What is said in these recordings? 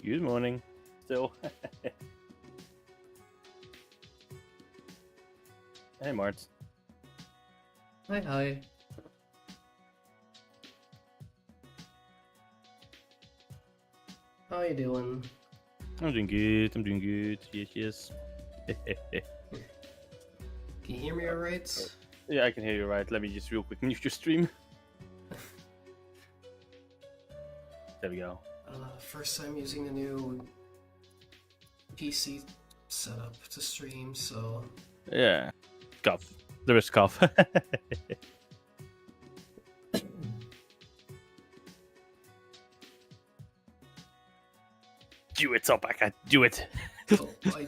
Good morning. Still. Hey, Mart. Hi. How you doing? I'm doing good. Yes. Can you hear me alright? Yeah, I can hear you right. Let me just real quick mute your stream. There we go. First time using the new PC setup to stream, so... Yeah. Cough. There is cough. Do it, Alpaca. Do it. Oh, I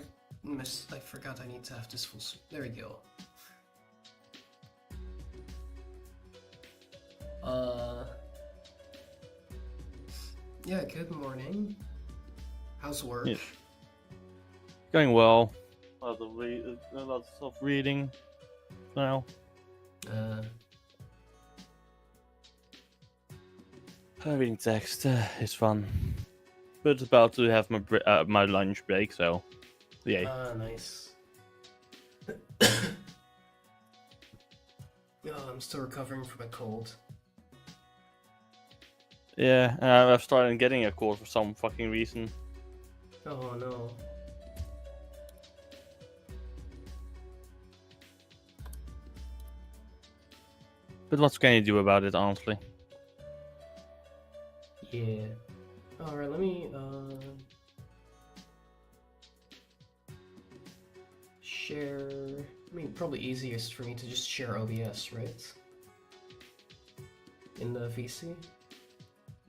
forgot I need to have this full... There we go. Yeah, good morning. How's work? Yeah. Going well. Lots of reading now. Reading text is fun. But about to have my lunch break, so yay. Nice. I'm still recovering from a cold. Yeah, I've started getting a cold for some fucking reason. Oh no. But what can you do about it, honestly? Yeah. Alright, let me share. I mean, probably easiest for me to just share OBS, right? In the VC.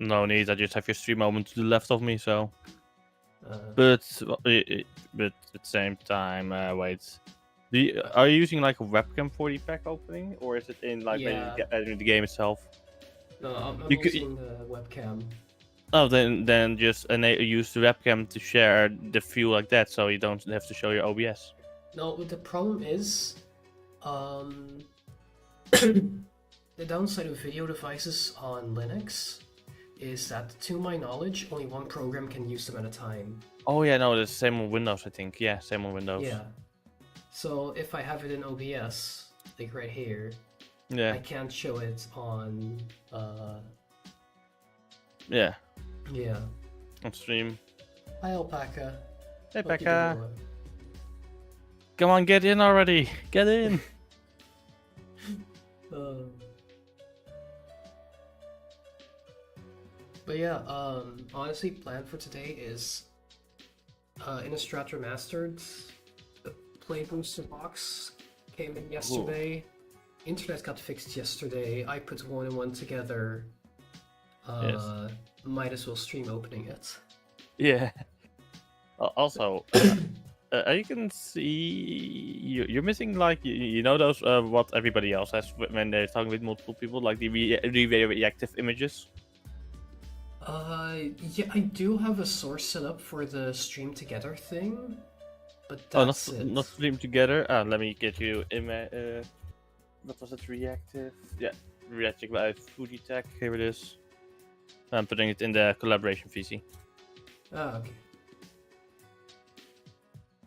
No need. I just have your stream moment to the left of me, so. But at the same time, wait. Are you using like a webcam for the pack opening, or is it in like maybe the game itself? No, I'm using the webcam. Oh, then just use the webcam to share the view like that, so you don't have to show your OBS. No, the problem is, the downside of video devices on Linux is that, to my knowledge, only one program can use them at a time. Oh yeah, no, it's the same on Windows, I think. Yeah, same on Windows. Yeah. So if I have it in OBS, like right here, yeah, I can't show it on. Yeah. Yeah. On stream. Hi, Alpaca. Hey, Pekka. Come on, get in already. Get in. But yeah, honestly, plan for today is Innistrad Remastered. The Play Booster box came in yesterday. Ooh. Internet got fixed yesterday. I put one and one together. Yes. Might as well stream opening it. Yeah. Also, you can see you're missing like you know those what everybody else has when they're talking with multiple people, like the reactive images. Yeah, I do have a source set up for the stream together thing, but that's not stream together. Let me get you what was it? Reactive? Yeah, reactive by Foodie Tech. Here it is. I'm putting it in the collaboration VC. Okay.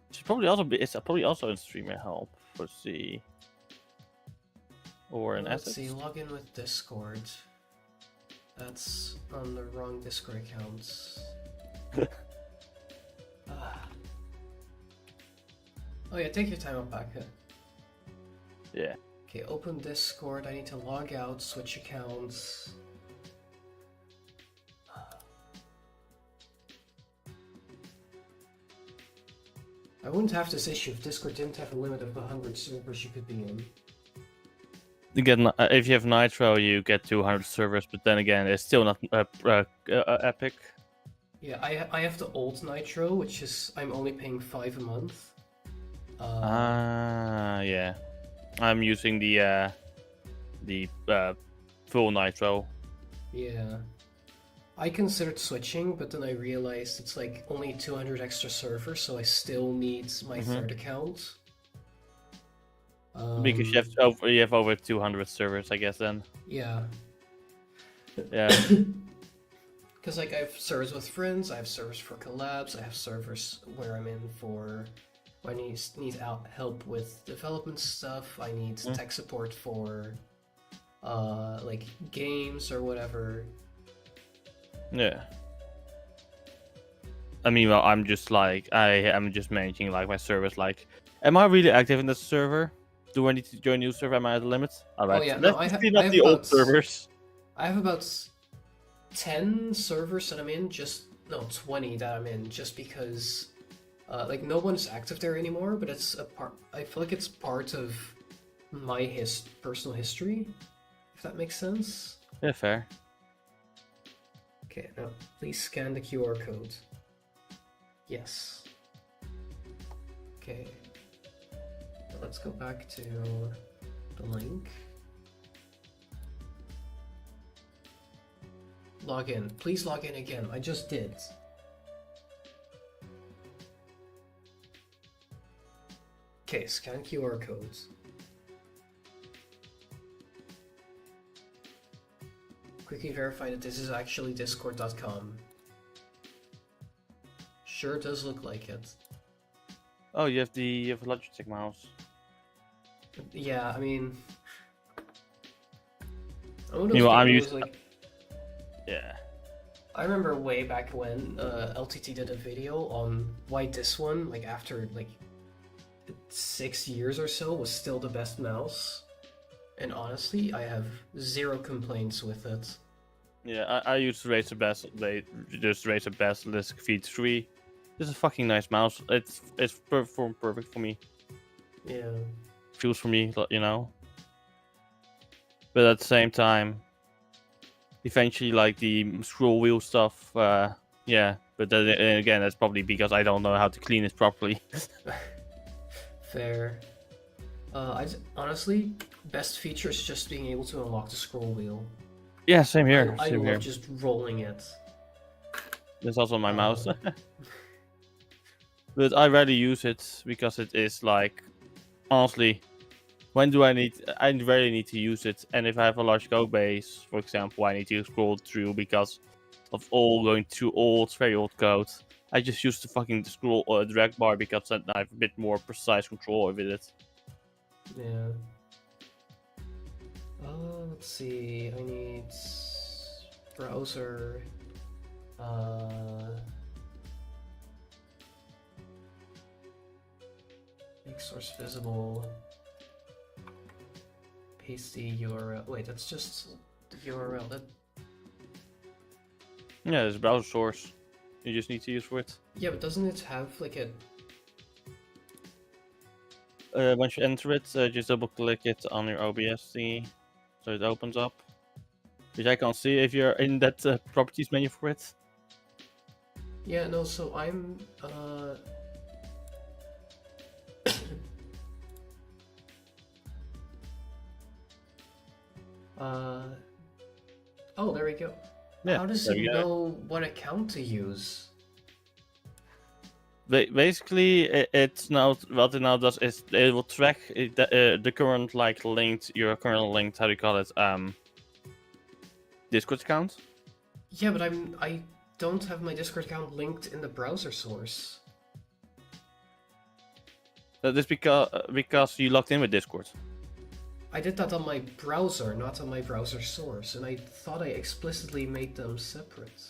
It's probably also in streamer help. Let's see. Or an Let's assets. see. Log in with Discord. That's on the wrong Discord accounts. Oh yeah, take your time, Alpaca. Yeah. Okay, open Discord. I need to log out, switch accounts. I wouldn't have this issue if Discord didn't have a limit of 100 servers you could be in. You get if you have Nitro, you get 200 servers, but then again, it's still not epic. Yeah, I have the old Nitro, which is I'm only paying $5 a month. Yeah, I'm using the full Nitro. Yeah, I considered switching, but then I realized it's like only 200 extra servers, so I still need my third account. Because you have over 200 servers, I guess. Then. Yeah. Yeah. Because like I have servers with friends, I have servers for collabs, I have servers where I'm in for when I need help with development stuff. I need tech support for like games or whatever. Yeah. I mean, well, I'm just like I'm just managing like my servers. Like, am I really active in the server? Do I need to join a new server? Am I at the limit? All right, Oh yeah, no, let's just clean up the old servers. I have about 10 servers that I'm in, just no 20 that I'm in, just because like no one's active there anymore. But it's a part. I feel like it's part of my personal history, if that makes sense. Yeah, fair. Okay, now please scan the QR code. Yes. Okay. Now let's go back to the link. Log in. Please log in again. I just did. Okay, scan QR codes. Quickly verify that this is actually discord.com. Sure does look like it. Oh, you have a Logitech mouse. Yeah, I mean, I'm used. like, Yeah. I remember way back when LTT did a video on why this one, like after like 6 years or so, was still the best mouse. And honestly, I have zero complaints with it. Yeah, I use Razer Basilisk V3. This is a fucking nice mouse. It's performed perfect for me. Yeah. Feels for me, you know. But at the same time, eventually, like the scroll wheel stuff, yeah. But then again, that's probably because I don't know how to clean it properly. Fair. Honestly, best feature is just being able to unlock the scroll wheel. Yeah, same here. I same love here. just rolling it. There's also my mouse. But I rarely use it because it is like, honestly, when do I need? I rarely need to use it. And if I have a large code base, for example, I need to scroll through because of all going through old, very old code. I just use the fucking scroll drag bar because then I have a bit more precise control over it. Yeah. Let's see. I need browser. Make source visible. Paste the URL. Wait, that's just the URL. Yeah, there's a browser source. You just need to use for it. Yeah, but doesn't it have like a? Once you enter it, just double click it on your OBS thingy, so it opens up. Which I can't see if you're in that properties menu for it. Yeah, no. So I'm Oh, there we go. Yeah, how does it know what account to use? Basically, it's now what it now does is it will track the current like your current linked, how do you call it, Discord account. Yeah, but I don't have my Discord account linked in the browser source. That's because you logged in with Discord. I did that on my browser, not on my browser source, and I thought I explicitly made them separate.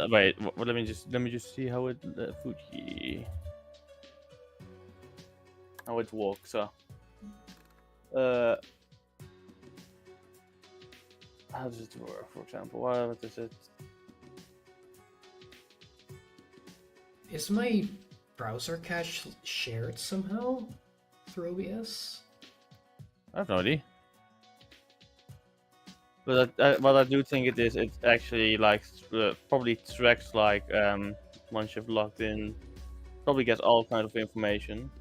Wait, let me just see how it Fuji how it works. How does it work? For example, what is it? Is my browser cache shared somehow through OBS? I have no idea. But what I do think it is, it actually like probably tracks like once you've logged in, probably gets all kinds of information.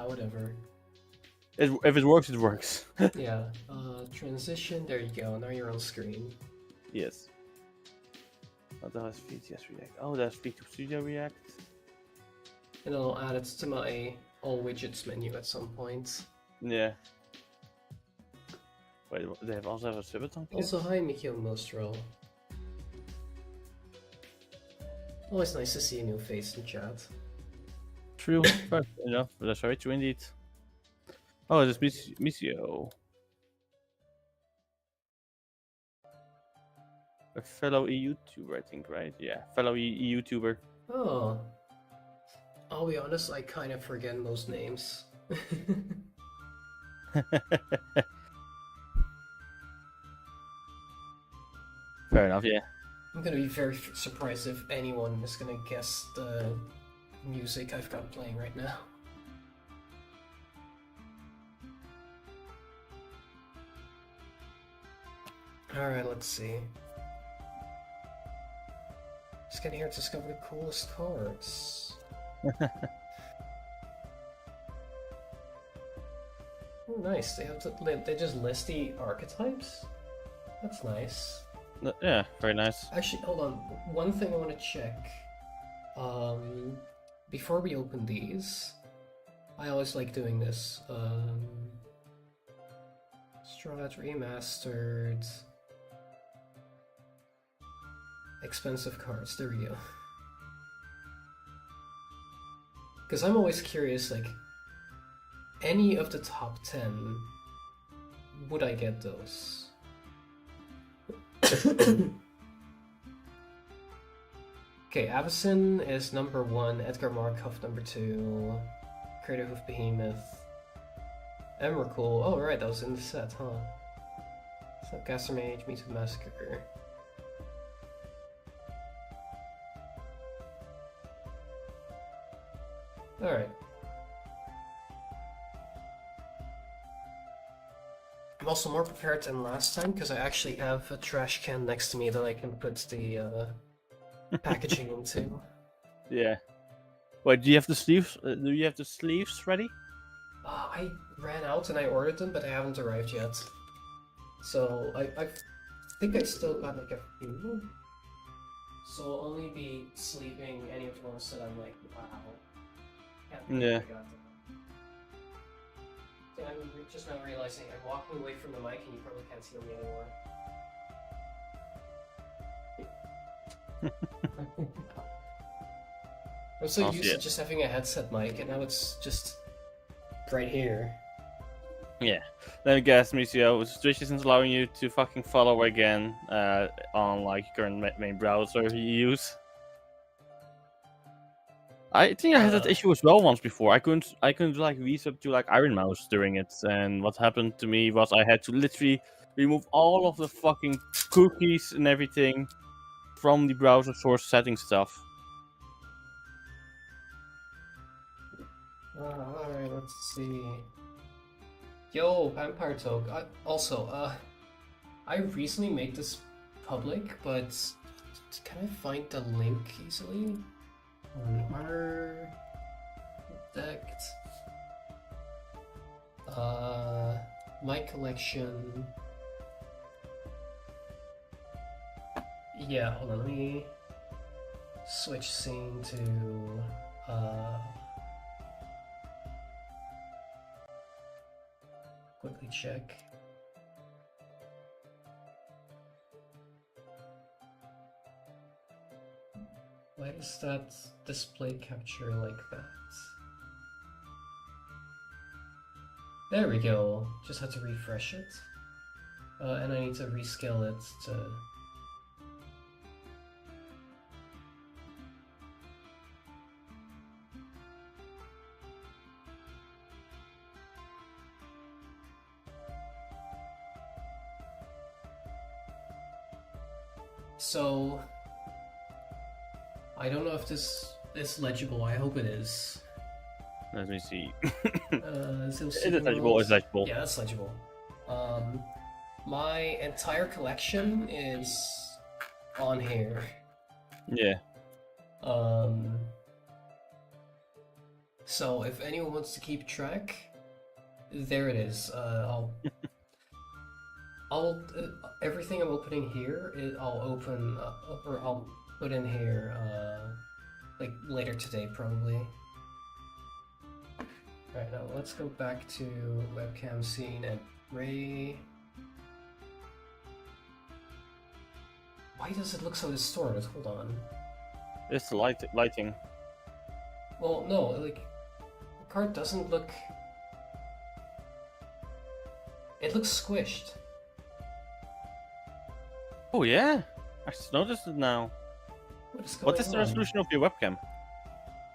Whatever. If it works, it works. Yeah. Transition. There you go. Now you're on screen. Yes. What the hell is VTS React? Oh, that's V2 Studio React. And then I'll add it to my all widgets menu at some point. Yeah. Wait, they also have a Civitan kit? Also, hi Mikio Mostro. Always nice to see a new face in chat. True. Fair enough. That's very true indeed. Oh, it's Misio. A fellow YouTuber, I think, right? Yeah, fellow YouTuber. Oh. I'll be honest, I kind of forget most names. Fair enough, yeah. I'm gonna be very surprised if anyone is gonna guess the music I've got playing right now. Alright, let's see. Just getting here to discover the coolest cards. Oh, nice. They just list the archetypes? That's nice. Yeah, very nice. Actually, hold on. One thing I want to check. Before we open these, I always like doing this. Innistrad Remastered. Expensive cards. There we go. Because I'm always curious, like, any of the top 10, would I get those? Okay, Avacyn is number 1, Edgar Markov number 2, Creative of Behemoth, Emrakul, oh right, that was in the set, huh? So Gaster Mage, Meets with Massacre. Alright. I'm also more prepared than last time because I actually have a trash can next to me that I can put the packaging into. Yeah. Wait, do you have the sleeves? Do you have the sleeves ready? I ran out and I ordered them, but they haven't arrived yet. So I think I still got like a few. So I'll only be sleeving any of the ones that I'm like, wow. Yeah. I'm just now realizing I'm walking away from the mic and you probably can't hear me anymore. I'm so used to just having a headset mic, and now it's just right here. Yeah. Let me guess, Misio, Twitch isn't allowing you to fucking follow again on like current main browser you use. I think I had that issue as well once before. I couldn't like reset to like Iron Mouse during it, and what happened to me was I had to literally remove all of the fucking cookies and everything from the browser source setting stuff. Alright, let's see. Yo, Vampire Toke. I recently made this public, but can I find the link easily? Decked. My collection. Yeah, hold on, let me switch scene to quickly check. Why does that display capture like that? There we go. Just had to refresh it. And I need to rescale it to... So... I don't know if this is legible. I hope it is. Let me see. Is it legible? It's legible. Yeah, that's legible. My entire collection is on here. Yeah. So if anyone wants to keep track, there it is. I'll everything I'm opening here, I'll open or I'll put in here like later today probably. Alright, now let's go back to webcam scene and Ray. Why does it look so distorted? Hold on. It's the lighting. Well, no, like, the card doesn't look... It looks squished. Oh yeah, I just noticed it now. What is the resolution of your webcam?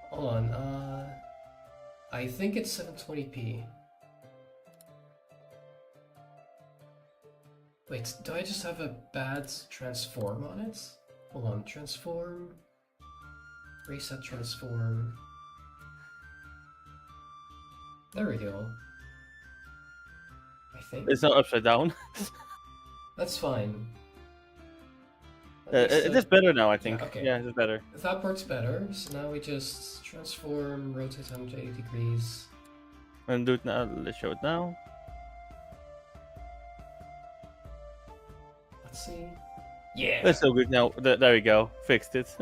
Hold on, I think it's 720p. Wait, do I just have a bad transform on it? Hold on, transform... Reset transform... There we go. I think. It's not upside down. That's fine. It is better now, I think. Yeah, okay. Yeah, it's better. That part's better, so now we just transform, rotate 180 degrees. And do it now. Let's show it now. Let's see. Yeah! That's so good now. There we go. Fixed it.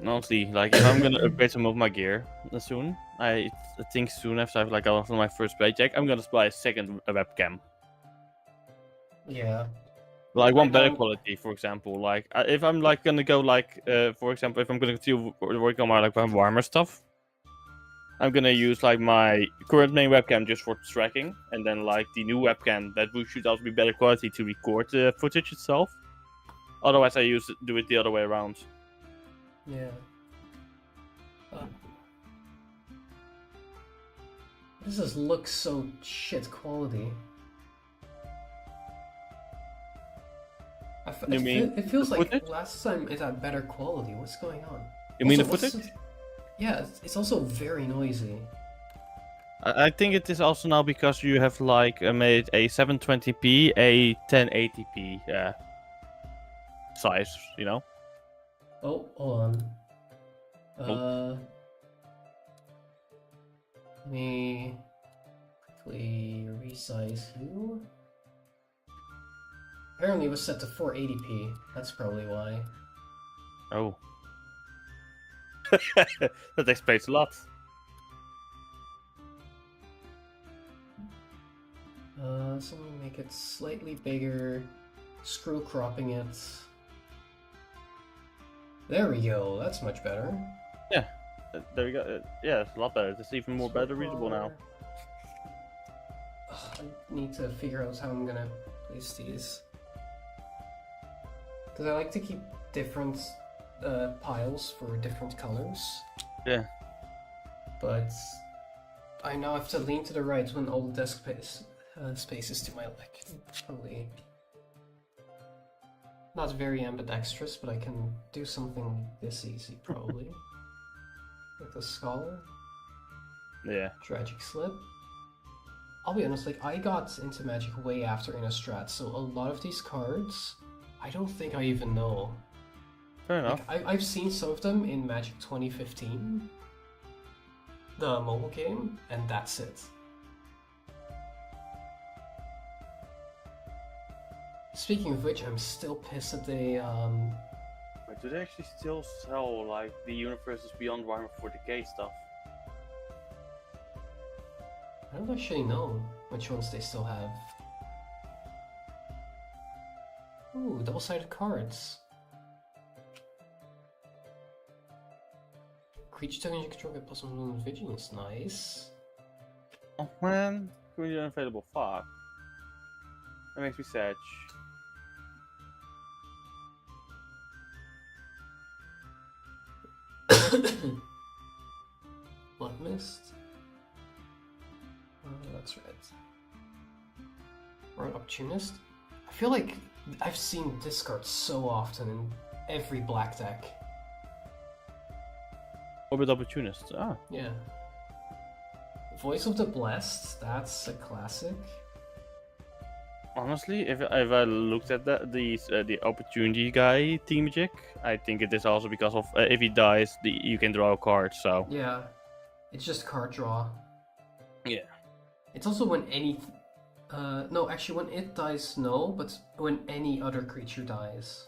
Honestly, like if I'm gonna upgrade some of my gear soon, I think soon after I have like after my first paycheck, I'm gonna buy a second webcam. Yeah. Like one better quality, for example. Like if I'm like gonna go like for example, if I'm gonna continue working on my like warmer stuff, I'm gonna use like my current main webcam just for tracking, and then like the new webcam that should also be better quality to record the footage itself. Otherwise, I do it the other way around. Yeah. This just looks so shit quality. It feels like footage? Last time it had better quality. What's going on? You mean the footage? Yeah, it's also very noisy. I think it is also now because you have like made a 720p, a 1080p size, you know? Oh, hold on. Let me quickly resize you. Apparently it was set to 480p. That's probably why. Oh. That explains a lot. So let me make it slightly bigger. Screw cropping it. There we go, that's much better. Yeah, there we go. Yeah, it's a lot better. It's even more better readable now. I need to figure out how I'm gonna place these. Because I like to keep different piles for different colors. Yeah. But I now have to lean to the right when all the desk space is to my left. Probably not very ambidextrous, but I can do something this easy, probably. Like the Scholar. Yeah. Tragic Slip. I'll be honest, like, I got into Magic way after Innistrad, so a lot of these cards, I don't think I even know. Fair enough. Like, I've seen some of them in Magic 2015, the mobile game, and that's it. Speaking of which, I'm still pissed that they, Wait, do they actually still sell, like, the Universes Beyond Warhammer 40k stuff? I don't actually know which ones they still have. Ooh, double-sided cards. Creature token you control get +1 vigilance, nice. Oh man, you're unavailable, fuck. That makes me sad. Blood Mist. That's right. Or an Opportunist. I feel like I've seen this card so often in every black deck. Orbit Opportunist, ah. Yeah. Voice of the Blessed, that's a classic. Honestly, if I looked at the Opportunity guy Teamagic, I think it is also because of if he dies, you can draw a card. So yeah, it's just card draw. Yeah. It's also when any, no, actually when it dies, no, but when any other creature dies.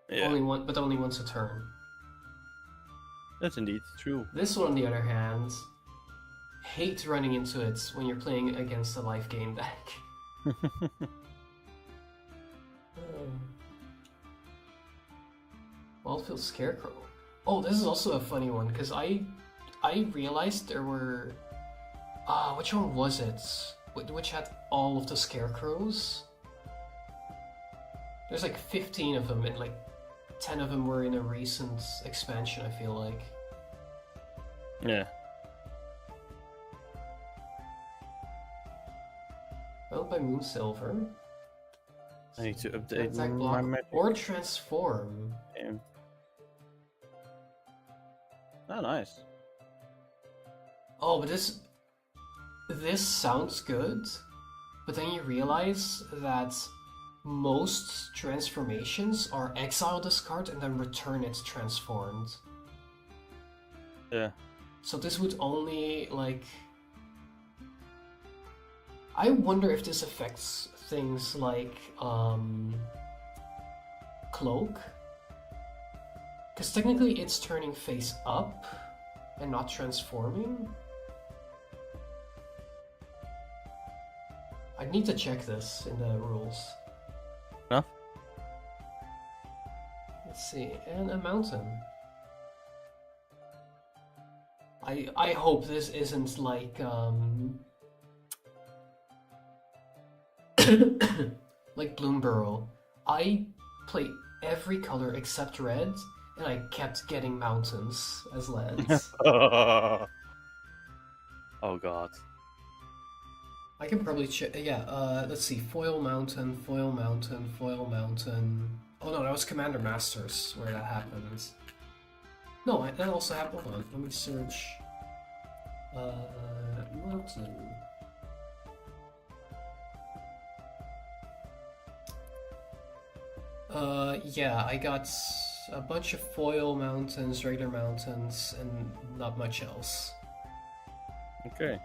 Yeah. Only once a turn. That's indeed true. This one, on the other hand, hate running into it when you're playing against a life gain deck. Wildfield Scarecrow. Oh, this is also a funny one, because I realized there were... which one was it? Which had all of the Scarecrows? There's like 15 of them, and like 10 of them were in a recent expansion, I feel like. Yeah. Well, by Moonsilver. I need to update Attack my block magic. or transform. Game. Oh, nice. Oh, but this sounds good, but then you realize that most transformations are exile this card and then return it transformed. Yeah. So this would only, like... I wonder if this affects things like, Cloak. Because technically it's turning face up and not transforming. I need to check this in the rules. Huh? Let's see, and a mountain. I hope this isn't like like Bloomburrow. I play every color except red, and I kept getting mountains as lands. Oh god. I can probably check. Yeah. Let's see. Foil mountain. Foil mountain. Foil mountain. Oh no, that was Commander Masters where that happened. No, that also happened. Hold on. Let me search. Mountain. Yeah, I got a bunch of foil mountains, regular mountains, and not much else. Okay.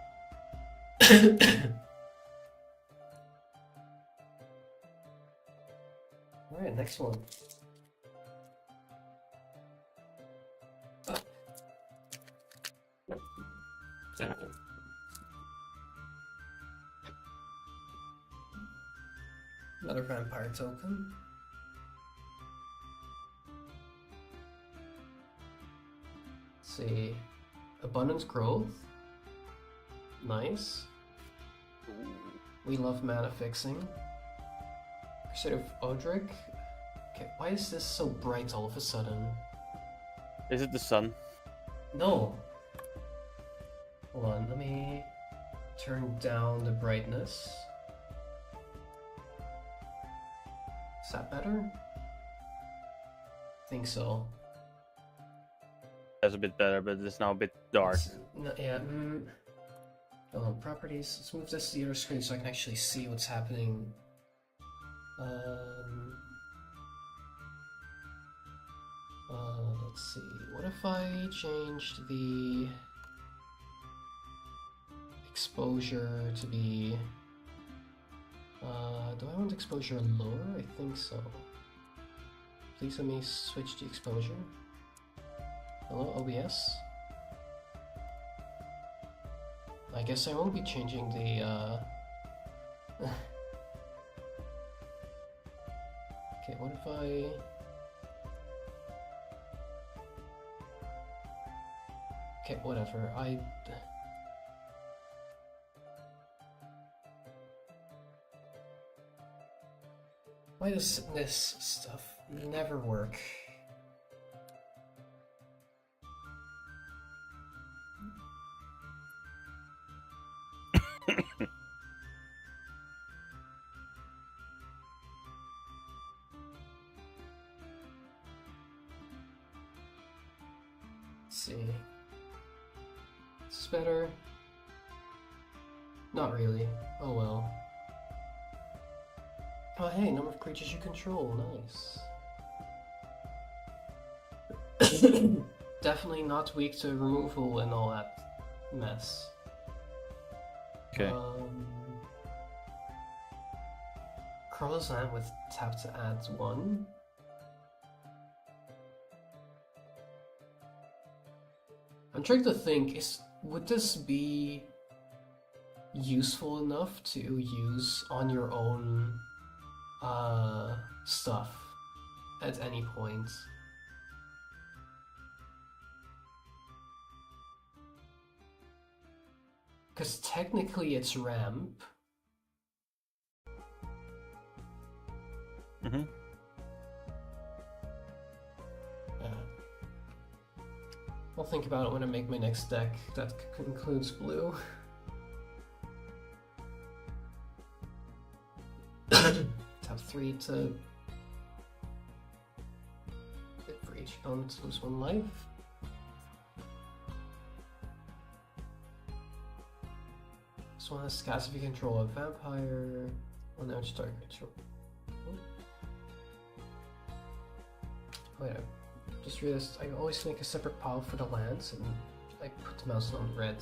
Alright, next one. Another vampire token. Let's see. Abundance growth. Nice. We love mana fixing. Crusade of Odric. Okay, why is this so bright all of a sudden? Is it the sun? No. Hold on, let me turn down the brightness. Is that better? I think so. That's a bit better, but it's now a bit dark. No, yeah. Hold on, properties. Let's move this to the other screen so I can actually see what's happening. Let's see. What if I changed the exposure to be... do I want exposure lower? I think so. Please let me switch the exposure. Hello, OBS? I guess I won't be changing the, Okay, what if I... Okay, whatever, Why does this stuff never work? Let's see. Is this better? Not really. Oh well. Oh hey, number of creatures you control, nice. Definitely not weak to removal and all that mess. Okay. Carlos land with tap to add 1. I'm trying to think, would this be useful enough to use on your own stuff at any point? Because technically it's ramp. Mm-hmm. I'll think about it when I make my next deck that includes blue. Tap 3 to hit for each opponent to lose 1 life. This one has cast if you control a vampire. Well, now it's target control. Oh yeah, just realized I always make a separate pile for the lands and I put the mouse on red.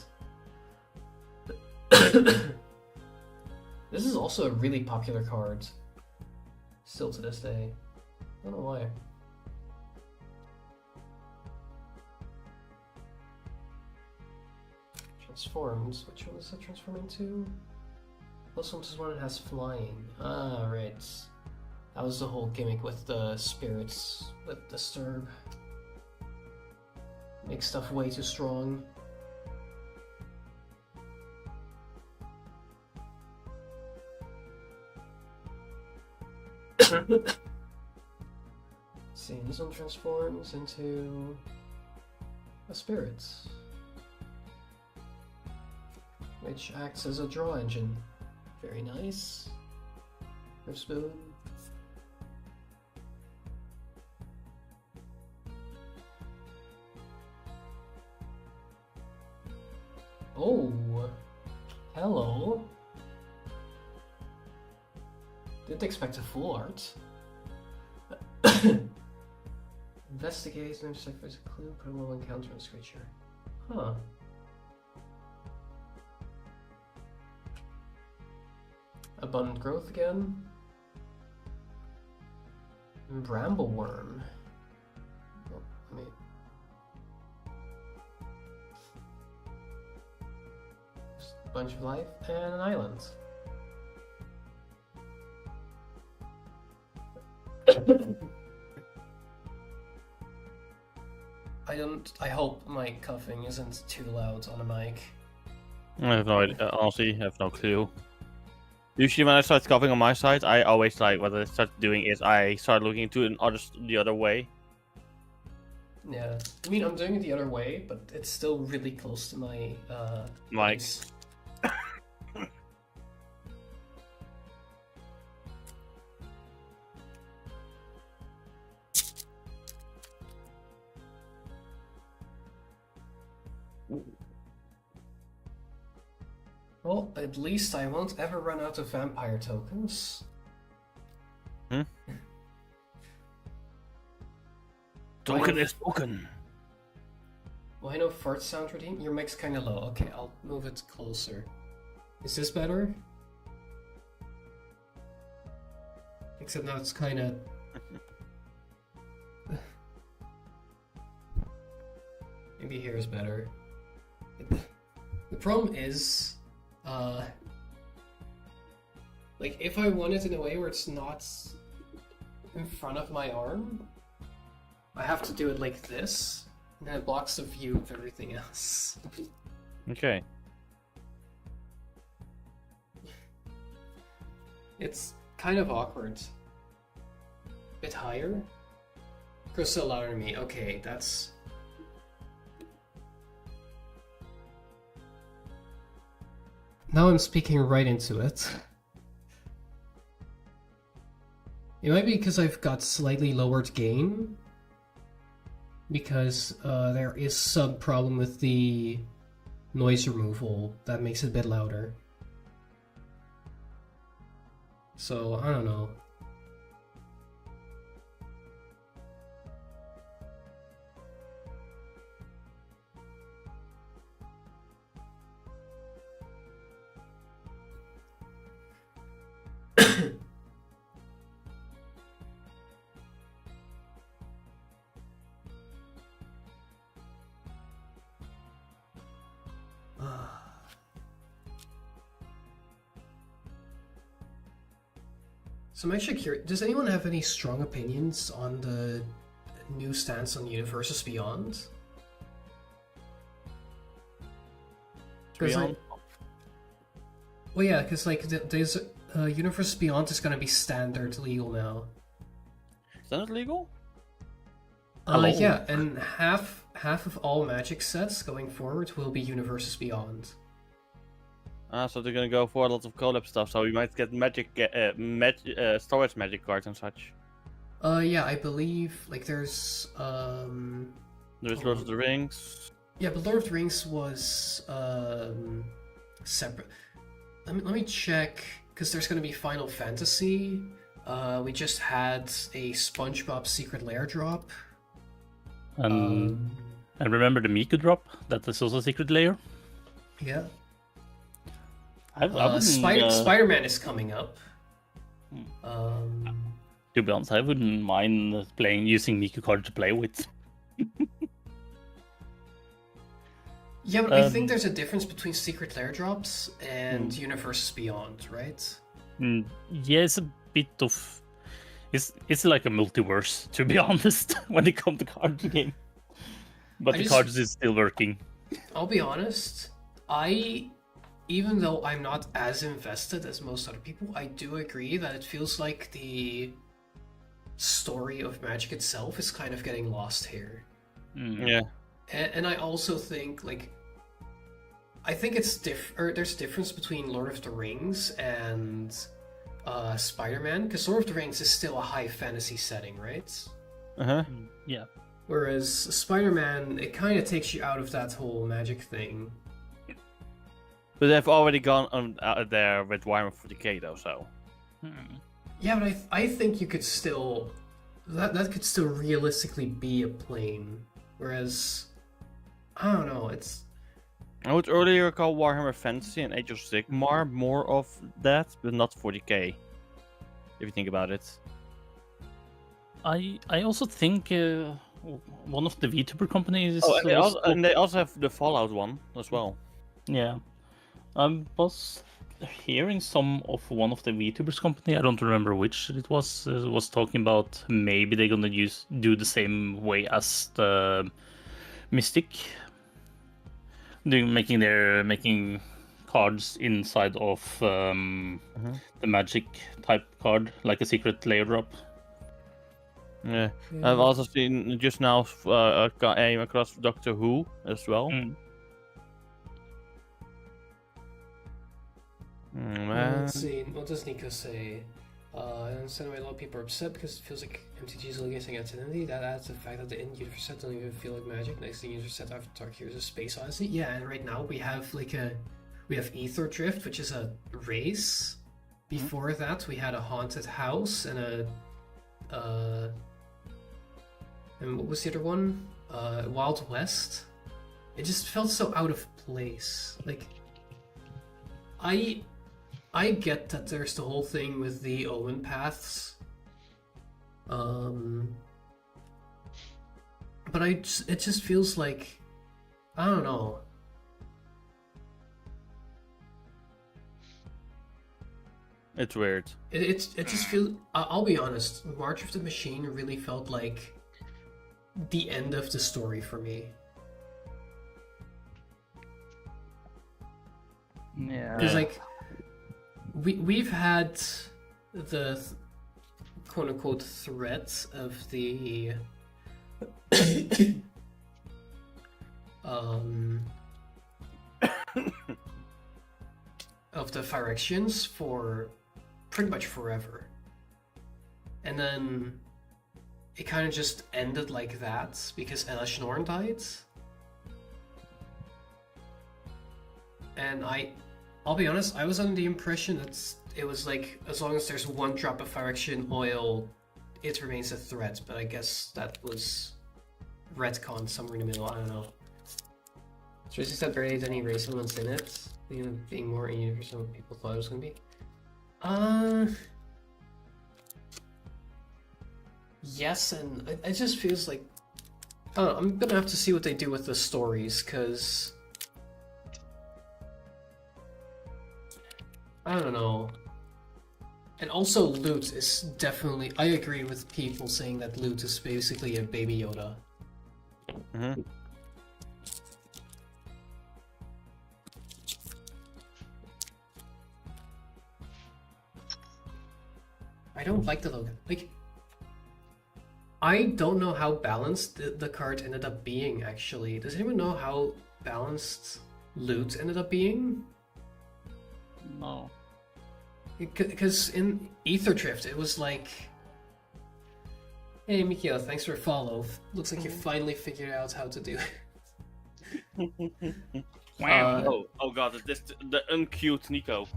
This is also a really popular card. Still to this day. I don't know why. Transforms. Which one does that transform into? Plus one is one that has flying. Ah, right. That was the whole gimmick with the spirits, with Disturb. Make stuff way too strong. See, this one transforms into a spirit, which acts as a draw engine. Very nice. First spoon. Oh, hello. Didn't expect a full art. Investigate and check for a clue, put a little encounter on this creature. Huh. Abundant growth again. Brambleworm. Oh, wait. Just a bunch of life and an island. I hope my coughing isn't too loud on the mic. I have no idea. Honestly, I have no clue. Usually when I start coughing on my side, I always like what I start doing is I start looking to the other way. Yeah, I mean I'm doing it the other way, but it's still really close to my Mic. face. Well, at least I won't ever run out of vampire tokens. Hmm? Token is token. Well, I know fart sound routine. Your mic's kind of low. Okay, I'll move it closer. Is this better? Except now it's kind of... Maybe here is better. The problem is... like, if I want it in a way where it's not in front of my arm, I have to do it like this, and then it blocks the view of everything else. Okay. It's kind of awkward. Bit higher? Chris still louder than me. Okay, that's... Now I'm speaking right into it. It might be because I've got slightly lowered gain. Because there is some problem with the noise removal that makes it a bit louder. So, I don't know. So I'm actually curious. Does anyone have any strong opinions on the new stance on Universes Beyond? Beyond? Well, yeah, because like there's Universes Beyond is gonna be standard legal now. Is that legal? Yeah, and half of all Magic sets going forward will be Universes Beyond. So they're gonna go for a lot of collab stuff. So we might get storage magic cards and such. Yeah, I believe like there's Lord of the Rings. Yeah, but Lord of the Rings was separate. Let me check because there's gonna be Final Fantasy. We just had a SpongeBob Secret Lair drop. And remember the Miku drop? That is also a secret layer. Yeah. I Spider-Man is coming up. To be honest, I wouldn't mind using Miku card to play with. Yeah, but I think there's a difference between Secret Lair drops and Universes Beyond, right? Yeah, it's a bit of... It's like a multiverse, to be honest, when it comes to card game. But the cards is still working. I'll be honest, even though I'm not as invested as most other people, I do agree that it feels like the story of Magic itself is kind of getting lost here. Yeah. And I also think, like, I think there's a difference between Lord of the Rings and Spider-Man, because Lord of the Rings is still a high fantasy setting, right? Yeah. Whereas Spider-Man, it kind of takes you out of that whole magic thing. But they've already gone out there with Warhammer 40k though, so. Yeah, but I think you could still... That could still realistically be a plane. Whereas, I don't know, it's... I would earlier call Warhammer Fantasy and Age of Sigmar more of that, but not 40k. If you think about it. I also think one of the VTuber companies... and they also have the Fallout one as well. Yeah. I was hearing some of one of the VTubers company, I don't remember which it was talking about maybe they're gonna do the same way as the Mystic. Making cards inside of the Magic type card, like a secret layer drop. Yeah. I've also seen just now aim across Doctor Who as well. Man. Let's see, what does Nico say? I understand why a lot of people are upset because it feels like MTG is against identity. That adds the fact that the end user set don't even feel like Magic. Next thing user set after Dark Heroes is Space Odyssey. Yeah, and right now we have Ether Drift, which is a race. Before that, we had a Haunted House and and what was the other one? Wild West. It just felt so out of place. Like, I get that there's the whole thing with the Omen paths. But it just feels like, I don't know. It's weird. It just feels, I'll be honest, March of the Machine really felt like the end of the story for me. Yeah. Because like we've had the quote unquote threat of the of the Phyrexians for pretty much forever. And then it kind of just ended like that because Elashnorn died. And I'll be honest, I was under the impression that it was like, as long as there's one drop of Phyrexian oil, it remains a threat, but I guess that was retcon somewhere in the middle, I don't know. So is that there any race elements in it? You know, being more in universe than what people thought it was going to be? Yes, and it just feels like... I don't know, I'm gonna have to see what they do with the stories, because... I don't know. And also, loot is definitely. I agree with people saying that loot is basically a baby Yoda. Mm-hmm. I don't like the logo. Like, I don't know how balanced the card ended up being, actually. Does anyone know how balanced loot ended up being? No. Because in Ether Drift, it was like... Hey, Mikio, thanks for follow. Looks like you finally figured out how to do it. Wow. Oh god, the uncute Nico.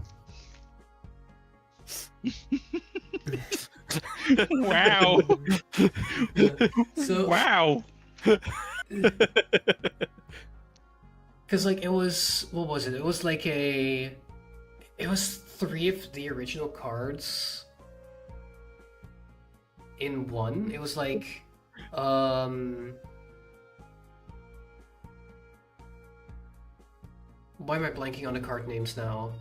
Wow. So, Wow. because like it was, what was it? It was like it was 3 of the original cards in one. It was like, why am I blanking on the card names now?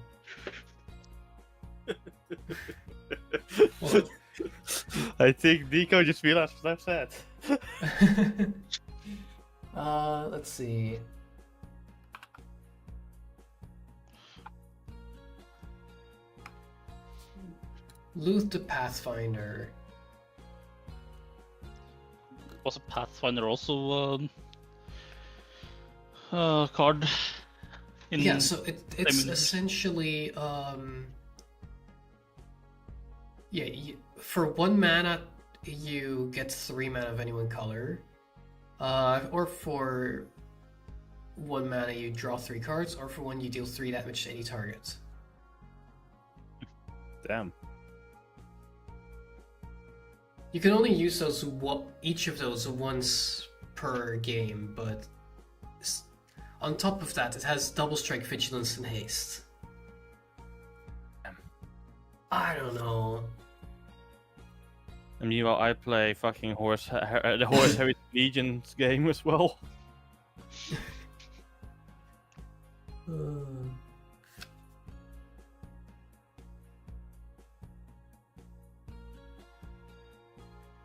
Well, I think Nico just realized what I've said. let's see. Luth the Pathfinder. Was a Pathfinder also card? Yeah, so it's mean- essentially yeah, for 1 mana you get 3 mana of any one color, or for 1 mana you draw 3 cards, or for 1 you deal 3 damage to any target. Damn. You can only use those each of those once per game, but on top of that, it has double strike, vigilance, and haste. I don't know. And meanwhile, I play fucking the Horse Heritage Legions game as well.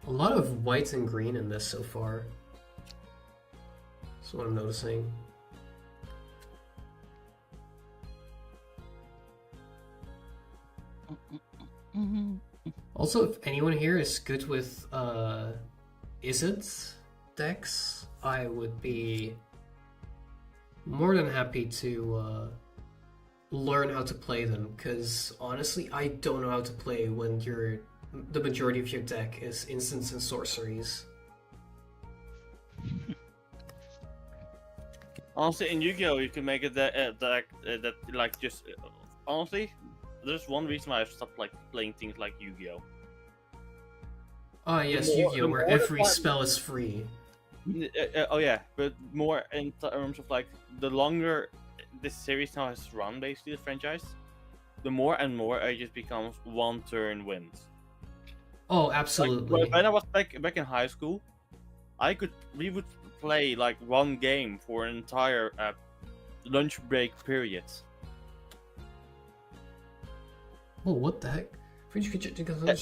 A lot of white and green in this so far. That's what I'm noticing. Also, if anyone here is good with Is It decks, I would be more than happy to learn how to play them, because honestly, I don't know how to play when the majority of your deck is instants and sorceries. Honestly, in Yu-Gi-Oh, you can make it that like just honestly, there's one reason why I stopped like playing things like Yu-Gi-Oh. Ah, yes, The more- Yu-Gi-Oh, the where more the every fun- spell is free. Oh yeah, but more in terms of like the longer this series now has run, basically the franchise, the more and more it just becomes one turn wins. Oh, Like, absolutely. when I was back in high school, we would play like one game for an entire lunch break period. Oh, what the heck?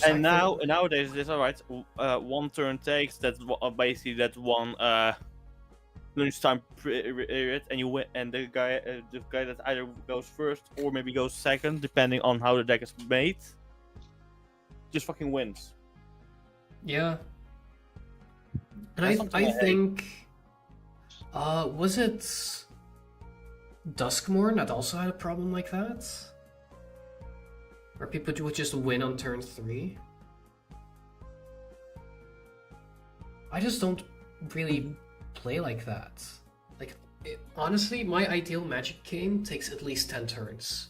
And nowadays it's alright. One turn takes. That's basically that one lunchtime period, and you win. And the guy that either goes first or maybe goes second, depending on how the deck is made, just fucking wins. Yeah. And That's something I I hate. think was it Duskmorn that also had a problem like that? Where people would just win on turn 3? I just don't really play like that. Like, honestly, my ideal Magic game takes at least 10 turns.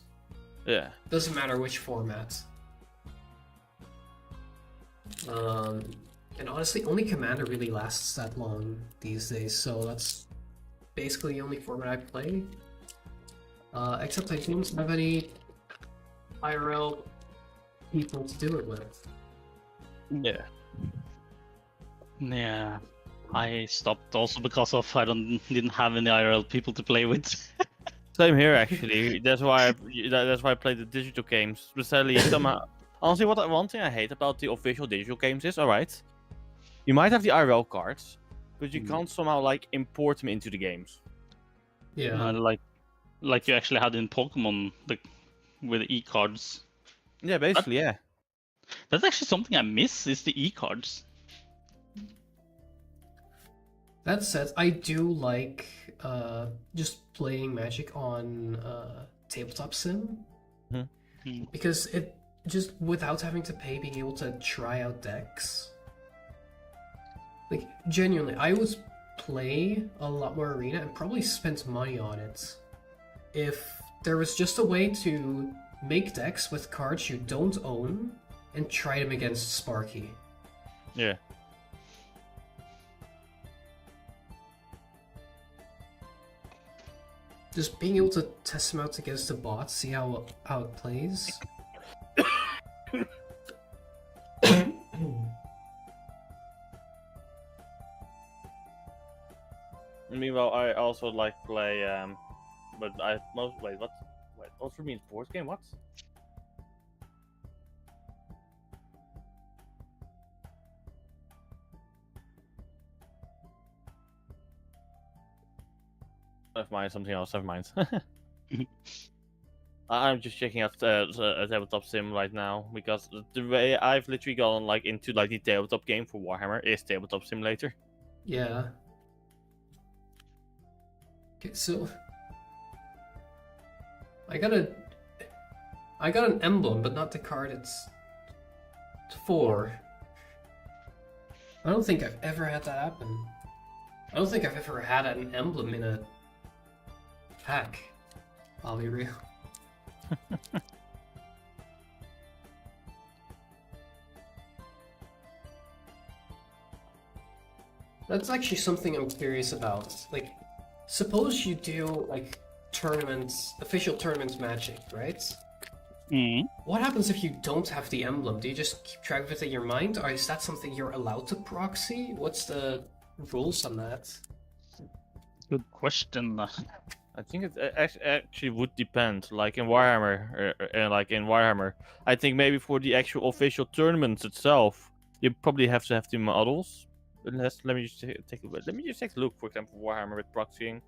Yeah. Doesn't matter which format. And honestly, only Commander really lasts that long these days, so that's basically the only format I play. Except I don't have any IRL people to do it with. Yeah. Yeah, I stopped also because of didn't have any IRL people to play with. Same here actually. That's why I played the digital games. But sadly, somehow Honestly, one thing I hate about the official digital games is, alright, you might have the IRL cards, but you can't somehow like import them into the games. Yeah. Like you actually had in Pokemon, with the e-cards. Yeah, basically, yeah. That's actually something I miss, is the e-cards. That said, I do like just playing Magic on Tabletop Sim. Because it just, without having to pay, being able to try out decks. Like, genuinely, I would play a lot more Arena and probably spend money on it if there was just a way to make decks with cards you don't own and try them against Sparky. Yeah. Just being able to test them out against the bot, see how it plays. Meanwhile, I also like play, but I most wait what means board game? What? Never mind, something else. Never mind. I'm just checking out a tabletop sim right now because the way I've literally gone like into like the tabletop game for Warhammer is Tabletop Simulator. Yeah. Okay, so I got an emblem, but not the card it's for. I don't think I've ever had that happen. I don't think I've ever had an emblem in a pack. I'll be real. That's actually something I'm curious about. Like, suppose you do like tournaments, official tournaments Magic, right? What happens if you don't have the emblem? Do you just keep track of it in your mind, or is that something you're allowed to proxy? What's the rules on that? Good question. I think it actually would depend. Like in Warhammer, I think maybe for the actual official tournaments itself, you probably have to have the models. Let me just take a look. Let me just take a look. For example, Warhammer with proxying.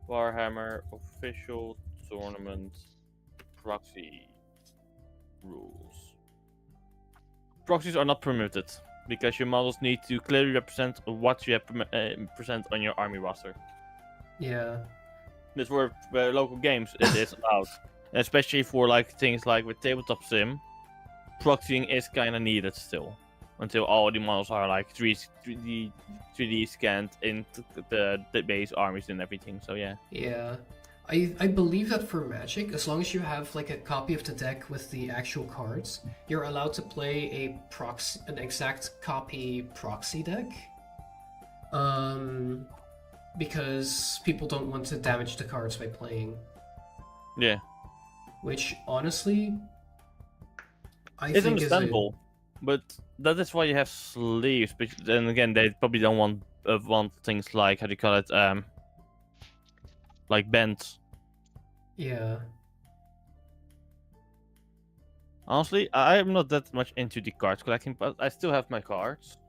Warhammer official tournament proxy rules. Proxies are not permitted because your models need to clearly represent what you have present on your army roster. Yeah. But for local games, it is allowed, and especially for like things like with tabletop sim, proxying is kind of needed still, until all the models are like 3D scanned in the base armies and everything. So yeah. Yeah. I believe that for Magic, as long as you have like a copy of the deck with the actual cards, you're allowed to play an exact copy proxy deck. Because people don't want to damage the cards by playing. Yeah. Which honestly, It's think understandable, but that is why you have sleeves. But then again, they probably don't want things like, how do you call it, like bands. Yeah. Honestly, I'm not that much into the cards collecting, but I still have my cards.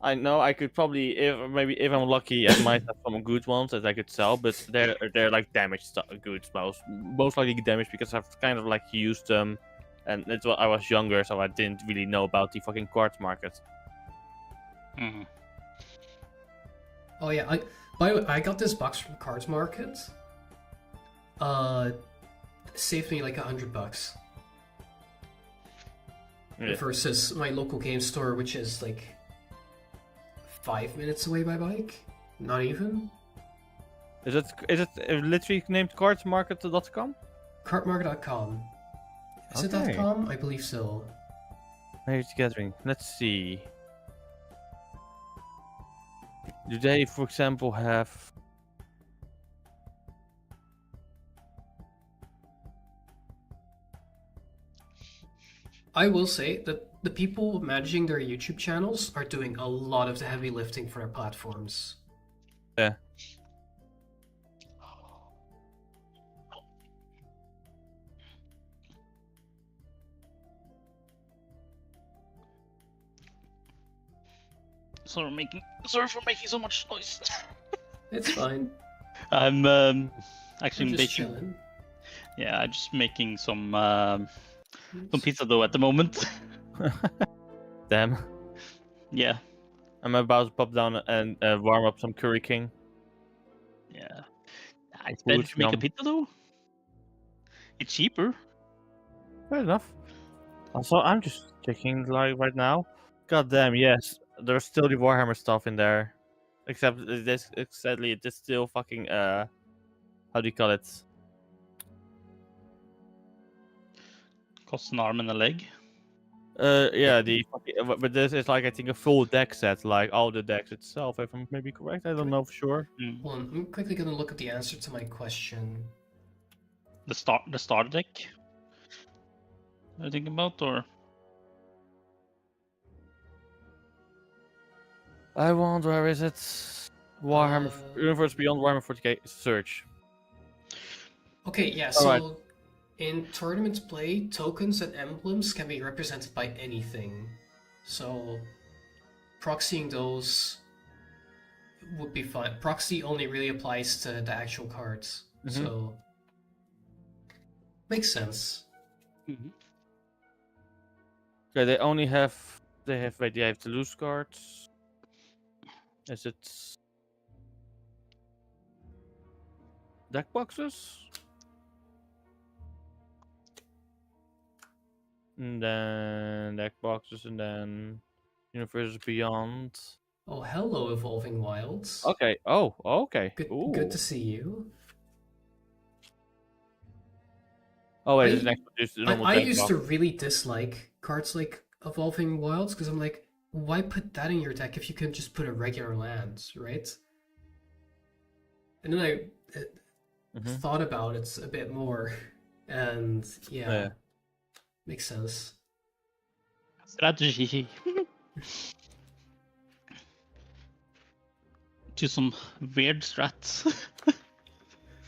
I know I could probably, if I'm lucky, I might have some good ones that I could sell, but they're like damaged goods, most likely damaged because I've kind of like used them, and it's what I was younger, so I didn't really know about the fucking cards market. Oh yeah, by the way, I got this box from Cards Market. Saved me like $100. Yeah. Versus my local game store, which is like 5 minutes away by bike. Not even. Is it literally named cardsmarket.com? Cardmarket.com. Is it .com? I believe so. Magic the Gathering. Let's see. Do they, for example, have? I will say that the people managing their YouTube channels are doing a lot of the heavy lifting for their platforms. Yeah. Sorry for making so much noise. It's fine. I'm actually I'm just baking. chilling. Yeah, I'm just making some pizza dough at the moment. Damn. Yeah. I'm about to pop down and warm up some Curry King. Yeah. It's better to make a yum. pizza dough. It's cheaper. Fair enough. Also, I'm just checking like right now. God damn, yes. There's still the Warhammer stuff in there. Except this exactly it's still fucking how do you call it? Costs an arm and a leg. Yeah, the fucking, but this is like I think a full deck set, like all the decks itself, if I'm maybe correct. I don't know for sure. Hold on, I'm quickly gonna look at the answer to my question. The starter deck. I think about or I want, where is it? Warhammer Universe Beyond Warhammer 40k search. Okay, yeah, so in tournament play, tokens and emblems can be represented by anything. So proxying those would be fine. Proxy only really applies to the actual cards. So makes sense. Okay, they only have they have the loose cards. Is it deck boxes? And then deck boxes, and then Universes Beyond. Oh, hello, Evolving Wilds. Okay. Oh, okay. Good to see you. Oh wait, it's next to the normal I deck used box. to really dislike cards like Evolving Wilds because I'm like, why put that in your deck if you can just put a regular land, right? And then I thought about it a bit more, and yeah. Makes sense. strategy. To some weird strats.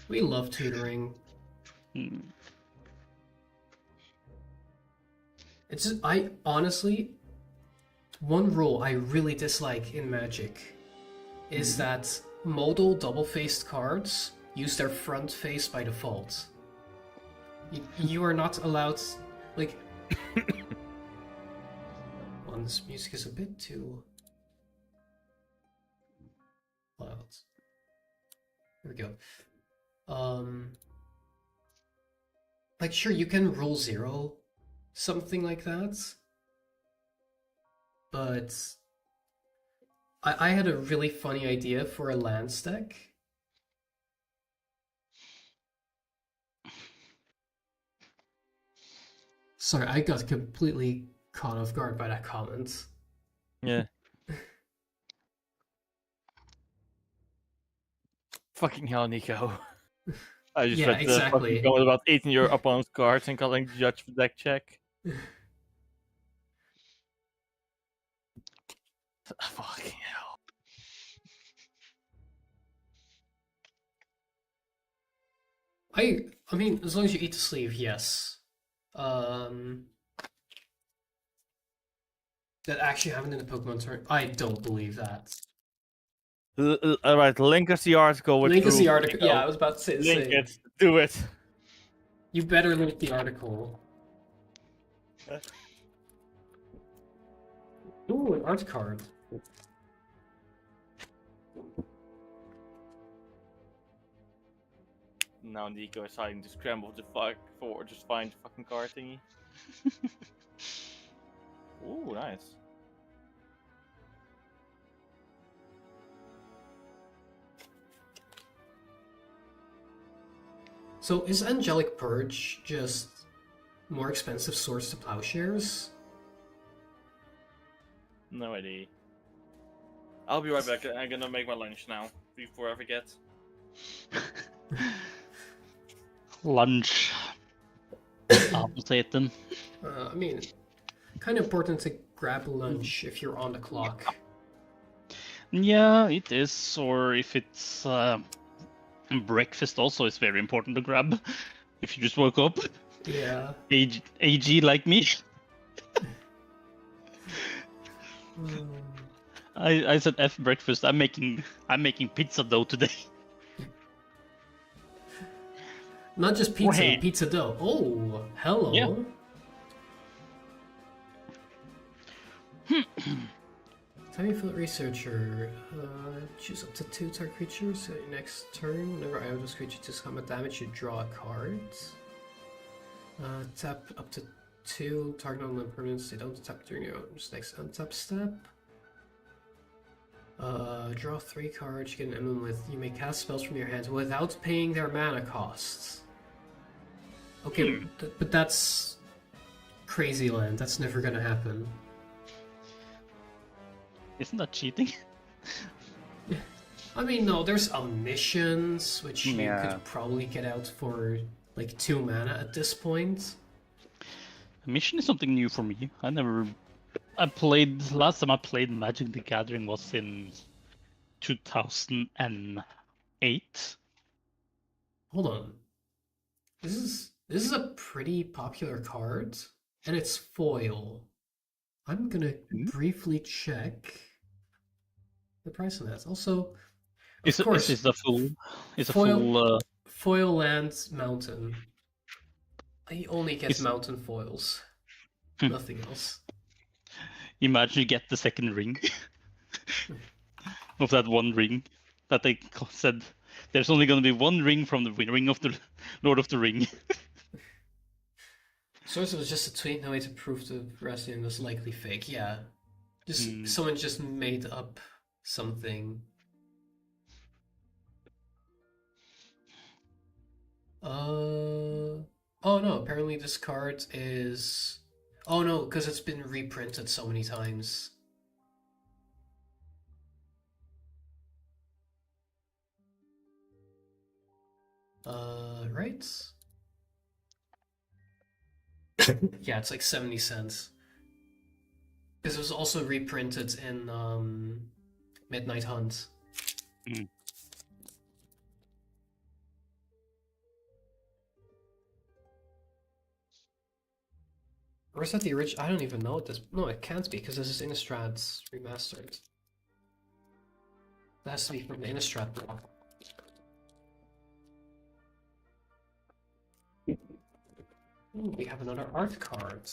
We love tutoring. It's just, I honestly, one rule I really dislike in Magic is that modal double-faced cards use their front face by default. You are not allowed, like... Well, this music is a bit too loud. There we go. Like, sure, you can roll 0, something like that. But I had a really funny idea for a lands deck. Sorry, I got completely caught off guard by that comment. Yeah. Fucking hell, Nico. I just read the fucking comment about eating your opponent's cards and calling the judge for deck check. Fucking hell. I mean, as long as you eat the sleeve, yes. That actually happened in the Pokemon tournament. I don't believe that. Alright, link us the article. Link us the article. Yeah, I was about to say the link same. it. Do it. You better link the article. Ooh, an art card. Now Nico is starting to scramble the fuck forward, just find the fucking card thingy. Ooh, nice. So is Angelic Purge just more expensive Swords to Plowshares? No idea. I'll be right back. I'm gonna make my lunch now before I forget. Lunch. Apeltaten. I mean, kind of important to grab lunch if you're on the clock. Yeah, it is. Or if it's breakfast, also is very important to grab. If you just woke up. Yeah. AG like me. I said F breakfast. I'm making pizza dough today. Not just pizza, Wait. pizza dough. Oh, hello. Tiny Foot Researcher. Choose up to 2 target creatures. Your next turn, whenever I this creature does combat damage, you draw a card. Tap up to 2 target on the permanents. They don't tap during your next untap step. Draw 3 cards. You get an emblem with. You may cast spells from your hands without paying their mana costs. Okay, but that's crazy land. That's never gonna happen. Isn't that cheating? I mean, no, there's Omniscience, which you Yeah. could probably get out for like 2 mana at this point. Mission is something new for me. Last time I played Magic the Gathering was in 2008. Hold on. This is a pretty popular card, and it's foil. I'm gonna briefly check the price on that. Also, of course, Is the full? Is a Foil- full? foil lands mountain. I only get Is- mountain foils. Hmm. Nothing else. Imagine you get the second ring of that one ring that they said there's only going to be one ring from the ring of the Lord of the Ring. Source was just a tweet, no way to prove the Resident was likely fake. Yeah. Someone just made up something. Oh no, apparently this card is... Oh no, because it's been reprinted so many times. Right? Yeah, it's like 70 cents. Because it was also reprinted in Midnight Hunt. Mm. Or is that the original? I don't even know what this... No, it can't be, because this is Innistrad's Remastered. That has to be from the Innistrad block. Ooh, we have another art card.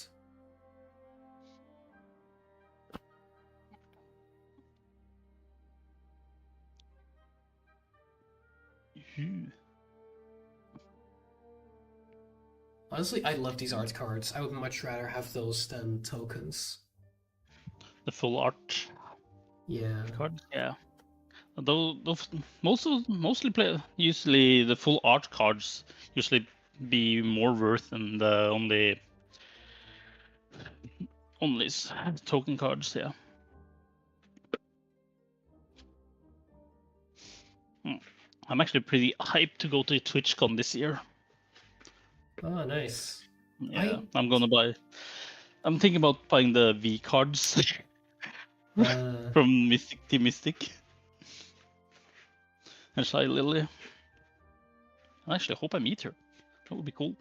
Honestly, I love these art cards. I would much rather have those than tokens. The full art Yeah. card, yeah. Usually the full art cards usually be more worth than the only token cards, yeah. I'm actually pretty hyped to go to TwitchCon this year. Oh, nice. Yeah, I'm thinking about buying the V cards from Mystic Team Mystic and Shy Lily. I actually hope I meet her. That would be cool.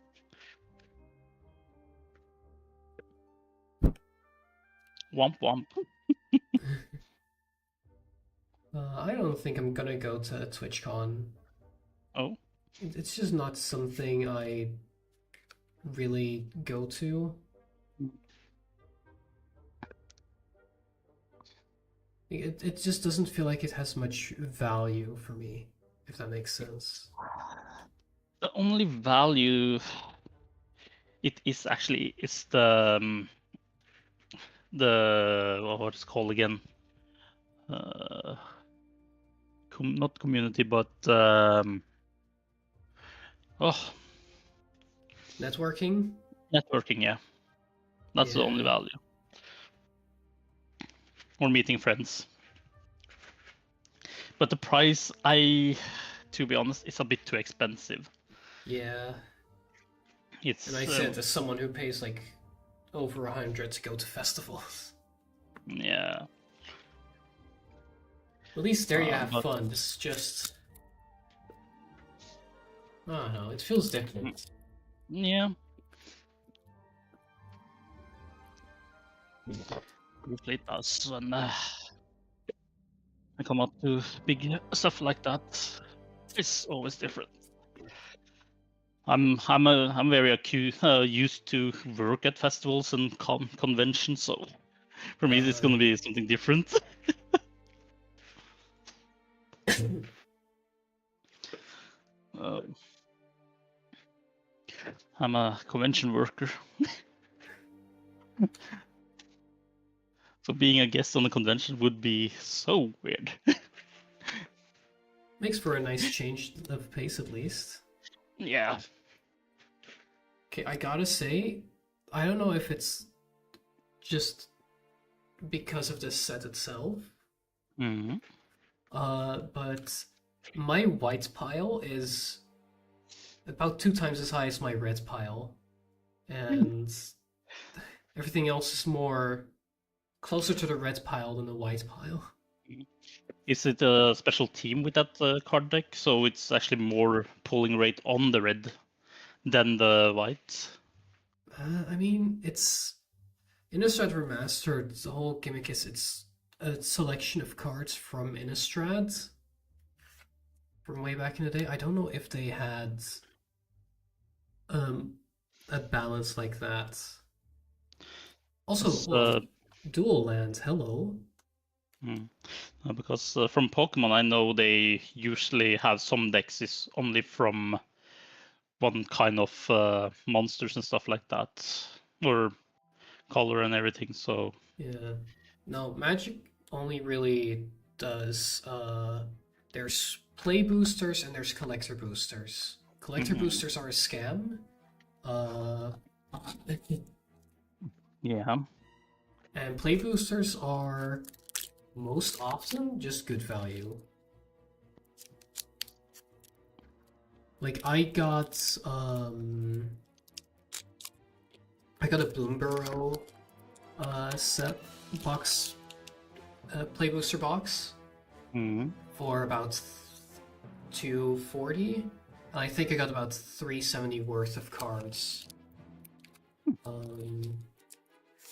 Womp womp. I don't think I'm gonna go to TwitchCon. Oh, It's just not something I really go to. It just doesn't feel like it has much value for me, if that makes sense. the only value it is actually is the what it's called again. Not community, but Networking? networking. Yeah, that's the only Yeah. value. Or meeting friends. But the price, to be honest, is a bit too expensive. Yeah. It's And I said as someone who pays like over 100 to go to festivals. yeah. At least there you have but- fun. This is just... I don't know, it feels different. Yeah. Hopefully it does. And I come up to big stuff like that, it's always different. I'm very used to work at festivals and conventions, so for me it's gonna be something different. I'm a convention worker. So being a guest on a convention would be so weird. Makes for a nice change of pace, at least. Yeah. Okay, I gotta say, I don't know if it's just because of the set itself, Mm-hmm. but my white pile is about 2 times as high as my red pile, and everything else is more closer to the red pile than the white pile. Is it a special team with that card deck? So it's actually more pulling rate on the red than the white? I mean, it's Innistrad Remastered. The whole gimmick is it's a selection of cards from Innistrad from way back in the day. I don't know if they had a balance like that. Also, dual land. Hello. Because from Pokemon, I know they usually have some decks is only from one kind of monsters and stuff like that, or color and everything. So Yeah. No, Magic only really does. There's play boosters and there's collector boosters. Collector boosters are a scam. Yeah. And play boosters are most often just good value. Like I got a Bloomburrow set box, play booster box for about 240. And I think I got about 370 worth of cards.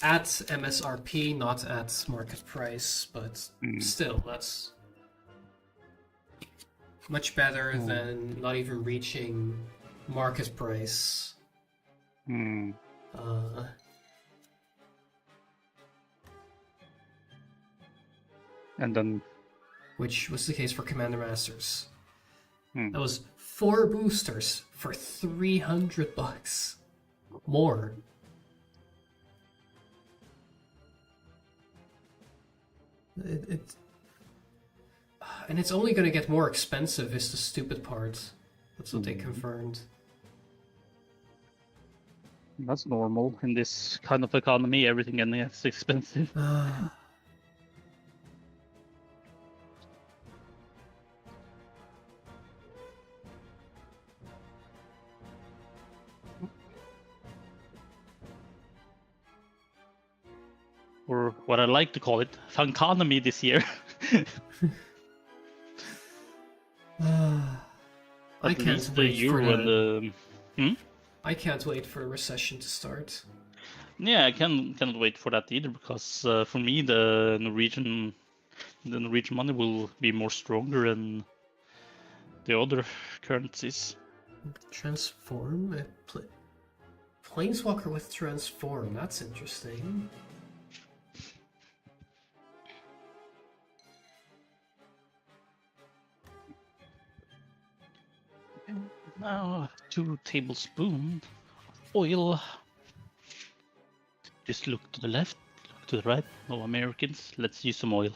At MSRP, not at market price, but still, that's much better than not even reaching market price. And then, which was the case for Commander Masters. That was 4 boosters for $300 more. And it's only going to get more expensive is the stupid part. That's what they confirmed. That's normal in this kind of economy. Everything gets expensive. Or what I like to call it, funconomy this year. I can't wait for the I can't wait for the recession to start. Yeah, I cannot wait for that either, because for me the Norwegian money will be more stronger than the other currencies. Transform? Planeswalker with transform, that's interesting. Now 2 tablespoons of oil. Just look to the left, look to the right. No Americans, let's use some oil.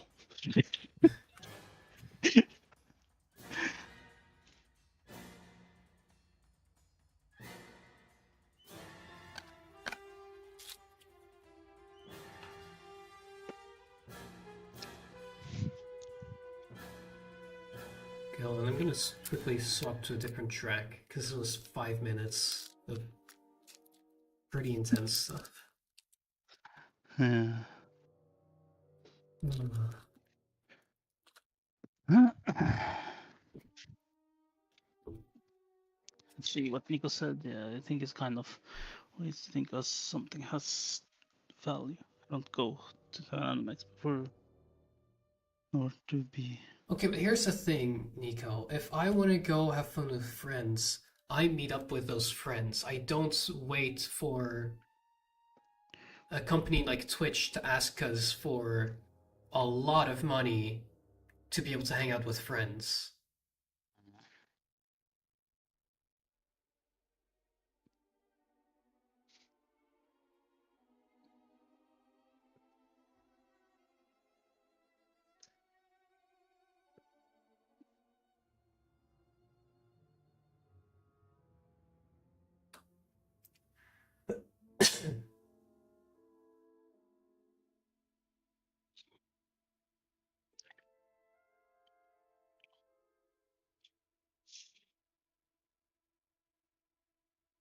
Okay, hold on, I'm gonna quickly swap to a different track, because it was 5 minutes of pretty intense stuff. Let's see what Nico said. Yeah, I think it's kind of. I think something has value. I don't go to the Animax before. Or to be. Okay, but here's the thing, Nico. If I want to go have fun with friends, I meet up with those friends. I don't wait for a company like Twitch to ask us for a lot of money to be able to hang out with friends.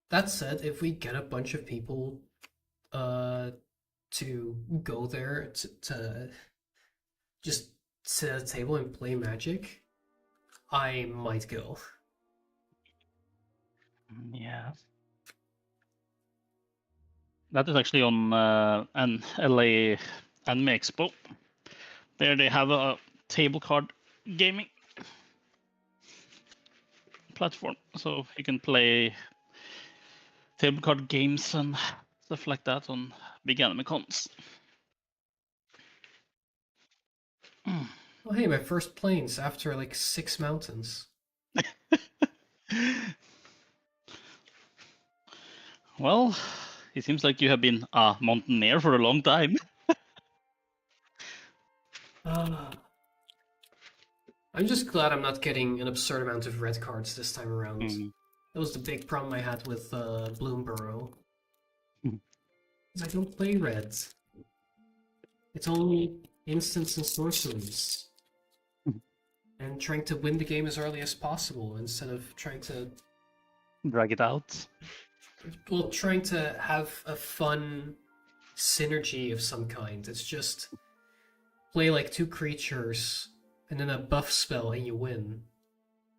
That said, if we get a bunch of people to go there to just sit at a table and play Magic, I might go. Yeah. That is actually on an LA Anime Expo. There they have a table card gaming platform, so you can play table card games and stuff like that on big anime cons. Oh hey, my first planes after like 6 mountains. Well, it seems like you have been a mountaineer for a long time. Ah. I'm just glad I'm not getting an absurd amount of red cards this time around. That was the big problem I had with Bloomborough. I don't play reds. It's only instants and sorceries. And trying to win the game as early as possible instead of trying to... Drag it out. Well, trying to have a fun synergy of some kind. It's just play like 2 creatures and then a buff spell and you win.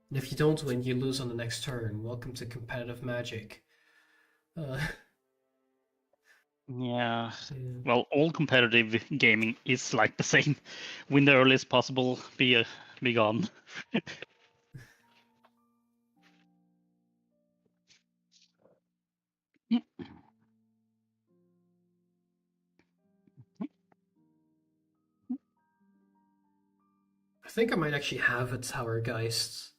And if you don't win, you lose on the next turn. Welcome to competitive Magic. Yeah. Well, all competitive gaming is like the same. Win the earliest possible, be gone. I think I might actually have a Tower Geist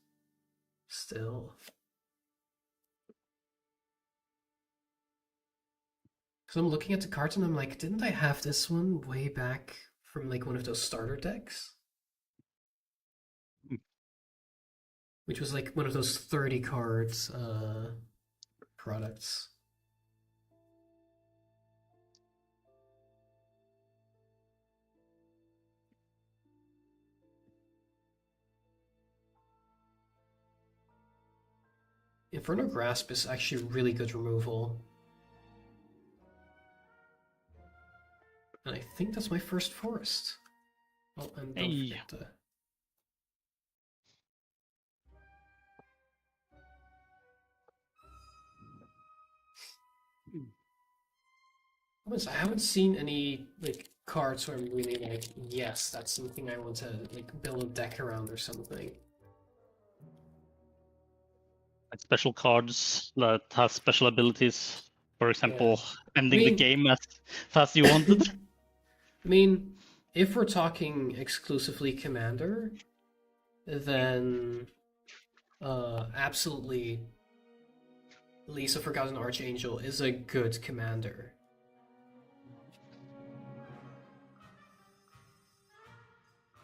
still. Because I'm looking at the cards and I'm like, didn't I have this one way back from like one of those starter decks? Which was like one of those 30 cards products. Inferno Grasp is actually really good removal. And I think that's my first forest. Oh, and don't Hey. forget the... I haven't seen any like cards where I'm really like, yes, that's something I want to like build a deck around or something. Like special cards that have special abilities. For example, ending the game as fast as you wanted. I mean, if we're talking exclusively Commander, then absolutely Lisa Forgotten Archangel is a good commander.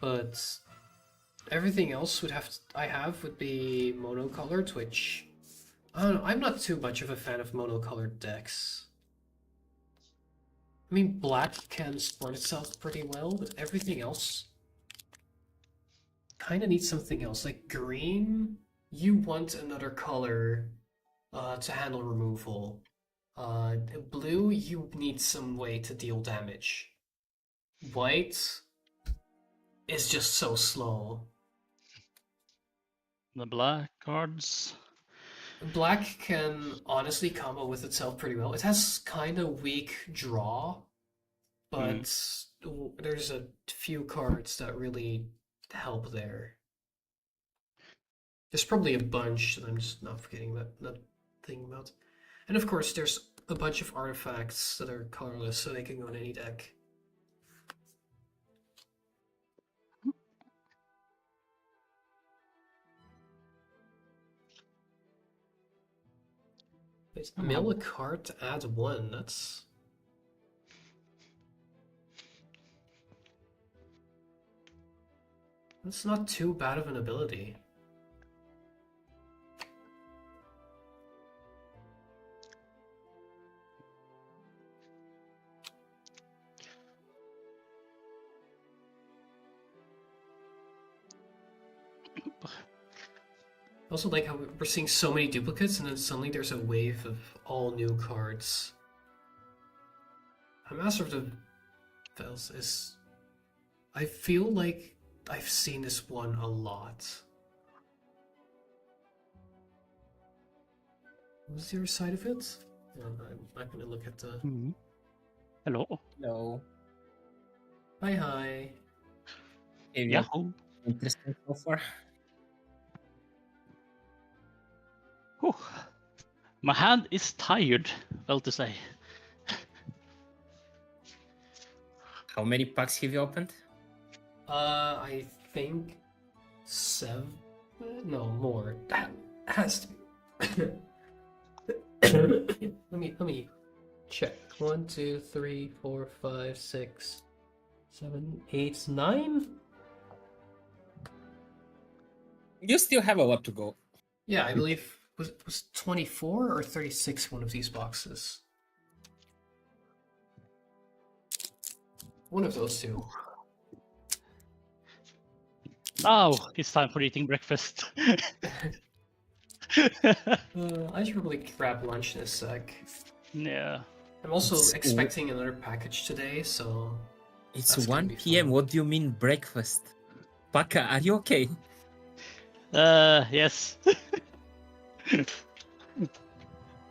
But everything else would be monocolored, which I don't know, I'm not too much of a fan of monocolored decks. I mean, black can support itself pretty well, but everything else kind of needs something else. Like green, you want another color to handle removal. Blue, you need some way to deal damage. White is just so slow. The black cards. Black can honestly combo with itself pretty well. It has kind of weak draw, but there's a few cards that really help there. There's probably a bunch that I'm just not thinking about. And of course, there's a bunch of artifacts that are colorless, so they can go in any deck. Wait, mill a card to add 1. That's not too bad of an ability. I also like how we're seeing so many duplicates, and then suddenly there's a wave of all new cards. A Master of the Veils is... I feel like I've seen this one a lot. What's the other side of it? I'm not gonna look at the... Hello. Hello. Hi. Yahoo. Interesting so far. Whew. My hand is tired, well to say. How many packs have you opened? I think 7? No, more. That has to be. let me check. 1, 2, 3, 4, 5, 6, 7, 8, 9? You still have a lot to go. Yeah, I believe was 24 or 36 one of these boxes. One of those two. Now it's time for eating breakfast. I should probably grab lunch in a sec. Yeah. I'm also It's- expecting another package today, so It's That's gonna 1 be p.m. fun. What do you mean breakfast? Paka, are you okay? Yes.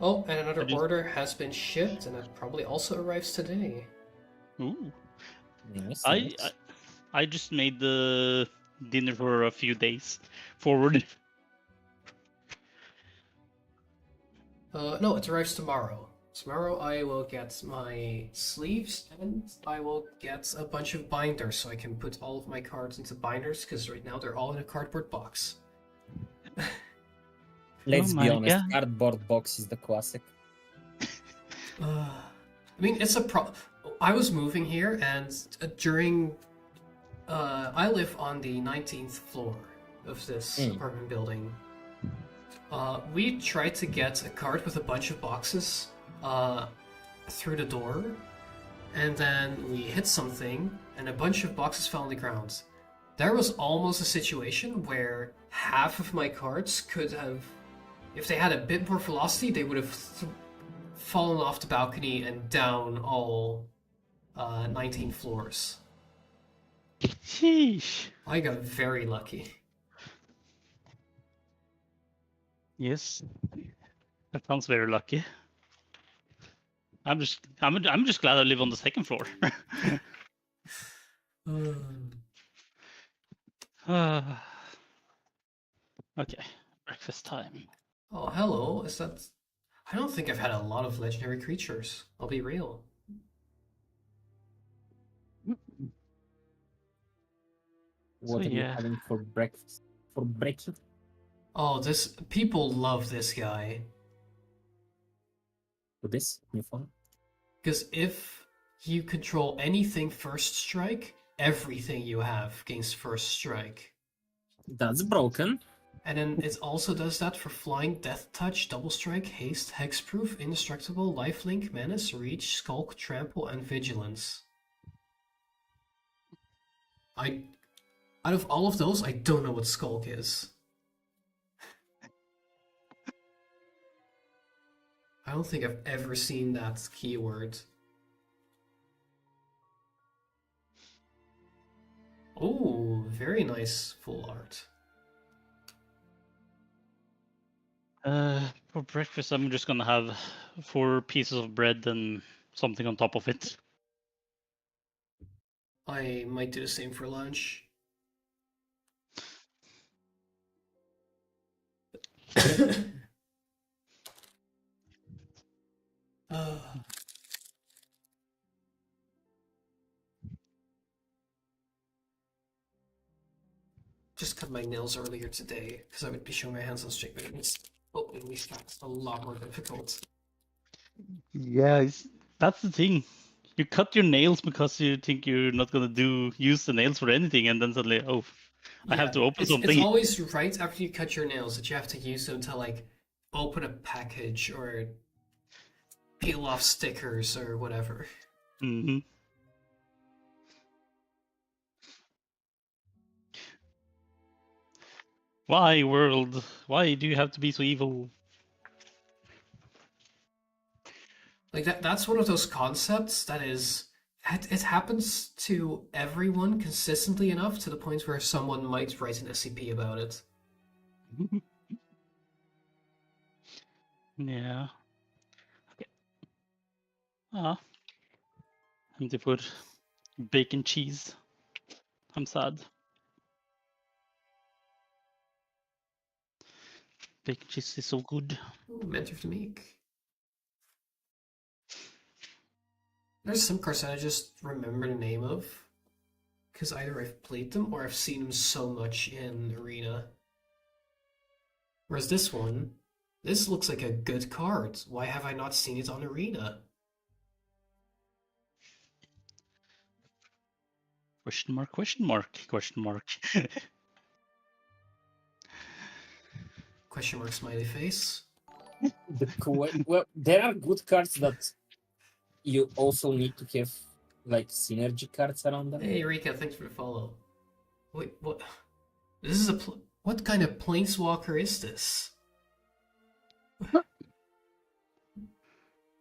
Oh, and another I just- order has been shipped, and it probably also arrives today. Ooh. Nice, I, nice. I I just made the dinner for a few days forward. No, it arrives tomorrow. Tomorrow I will get my sleeves, and I will get a bunch of binders so I can put all of my cards into binders, because right now they're all in a cardboard box. Let's Oh be my honest, God. cardboard box is the classic. I mean, it's a I was moving here, and during... I live on the 19th floor of this apartment building. We tried to get a cart with a bunch of boxes through the door, and then we hit something, and a bunch of boxes fell on the ground. There was almost a situation where half of my carts could have, if they had a bit more velocity, they would have fallen off the balcony and down all 19 floors. Sheesh. I got very lucky. Yes. That sounds very lucky. I'm just glad I live on the second floor. Okay, breakfast time. Oh, hello. Is that... I don't think I've had a lot of legendary creatures. I'll be real. What So, are you yeah. having for breakfast? For breakfast? Oh, this... People love this guy. For this? New phone? Because if you control anything first strike, everything you have gains first strike. That's broken. And then it also does that for flying, death touch, double strike, haste, hexproof, indestructible, lifelink, menace, reach, skulk, trample, and vigilance. Out of all of those, I don't know what skulk is. I don't think I've ever seen that keyword. Oh, very nice full art. For breakfast, I'm just gonna have 4 pieces of bread and something on top of it. I might do the same for lunch. uh, just cut my nails earlier today because I would be showing my hands on straight, but it means opening these packs a lot more difficult. Yeah, that's the thing. You cut your nails because you think you're not gonna use the nails for anything, and then suddenly, oh, I have to open it's something. always right after you cut your nails that you have to use them to like open a package or peel off stickers or whatever. Mm-hmm. Why, world? Why do you have to be so evil? Like that's one of those concepts that is it happens to everyone consistently enough to the point where someone might write an SCP about it. Yeah. Okay. Ah, and they put bacon cheese. I'm sad. Bacon cheese is so good. Ooh, Mentor of the Meek. There's some cards that I just remember the name of because either I've played them or I've seen them so much in Arena. Whereas this looks like a good card. Why have I not seen it on Arena? Question mark, question mark, question mark. Question mark smiley face. Well, there are good cards that you also need to have like synergy cards around them. Hey Rika, thanks for the follow. Wait, what? This is what kind of planeswalker is this?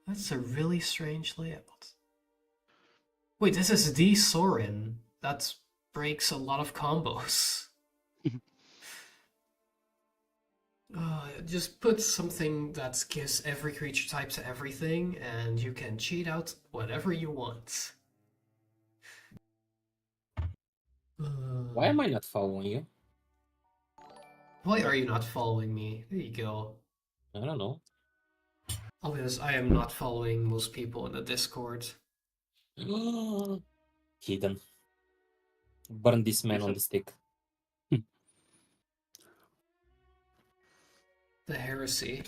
That's a really strange layout. Wait, this is the Sorin. That breaks a lot of combos. Just put something that gives every creature type to everything, and you can cheat out whatever you want. Why am I not following you? Why are you not following me? There you go. I don't know. Obviously, I am not following most people in the Discord. Hidden. Burn this man on the stick. The heresy.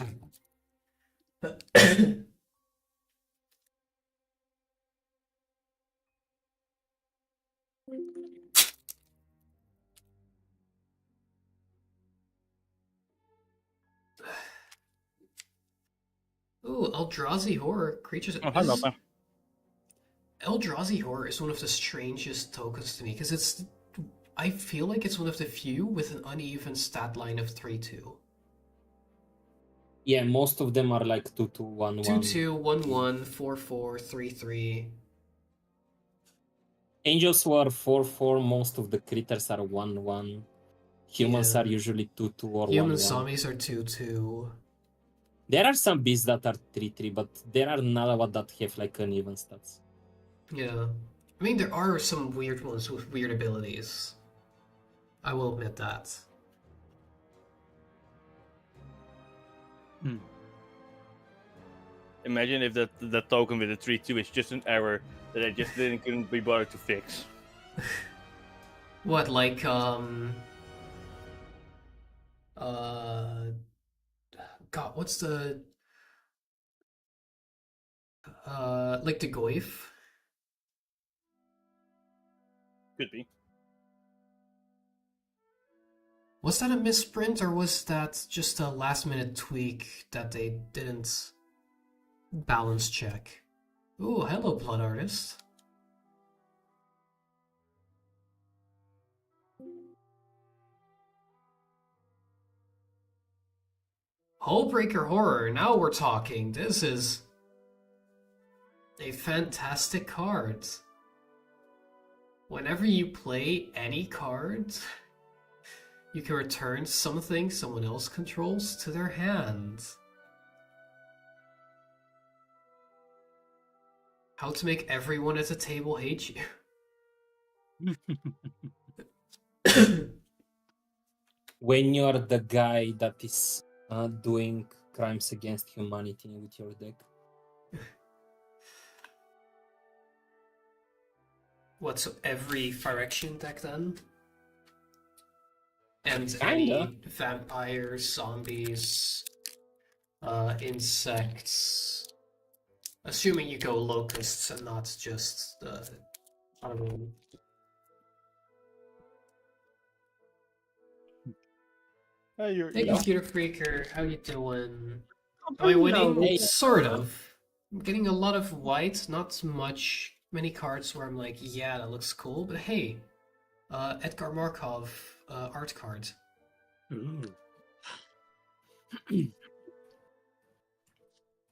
Ooh, Eldrazi Horror creatures. Oh, hello. Eldrazi Horror is one of the strangest tokens to me because I feel like it's one of the few with an uneven stat line of 3/2. Yeah, most of them are like 2/2, 1/1. 2/2, 1/1, 4/4, 3/3. Angels were 4/4. Most of the critters are 1/1. Humans Yeah. are usually 2/2 or 1/1. Human zombies are 2/2. There are some beasts that are 3/3, but there are none what that have like uneven stats. Yeah. I mean, there are some weird ones with weird abilities. I will admit that. Imagine if that token with the 3/2 is just an error that I just couldn't be bothered to fix. What, like, God, what's the, like the Goyf? Could be. Was that a misprint or was that just a last minute tweak that they didn't balance check? Ooh, hello, Blood Artist. Hullbreaker Horror, now we're talking. This is a fantastic card. Whenever you play any card, you can return something someone else controls to their hand. How to make everyone at the table hate you. When you're the guy that is doing crimes against humanity with your deck. What's every Phyrexian deck then? And Kinda. any vampires, zombies, insects. Assuming you go locusts and not just I don't know. Hey, Hey, you're computer freaker, how you doing? Am I Hello. winning? Hey. Sort of. I'm getting a lot of white, not many cards where I'm like, yeah, that looks cool. But hey, Edgar Markov art card. Ooh.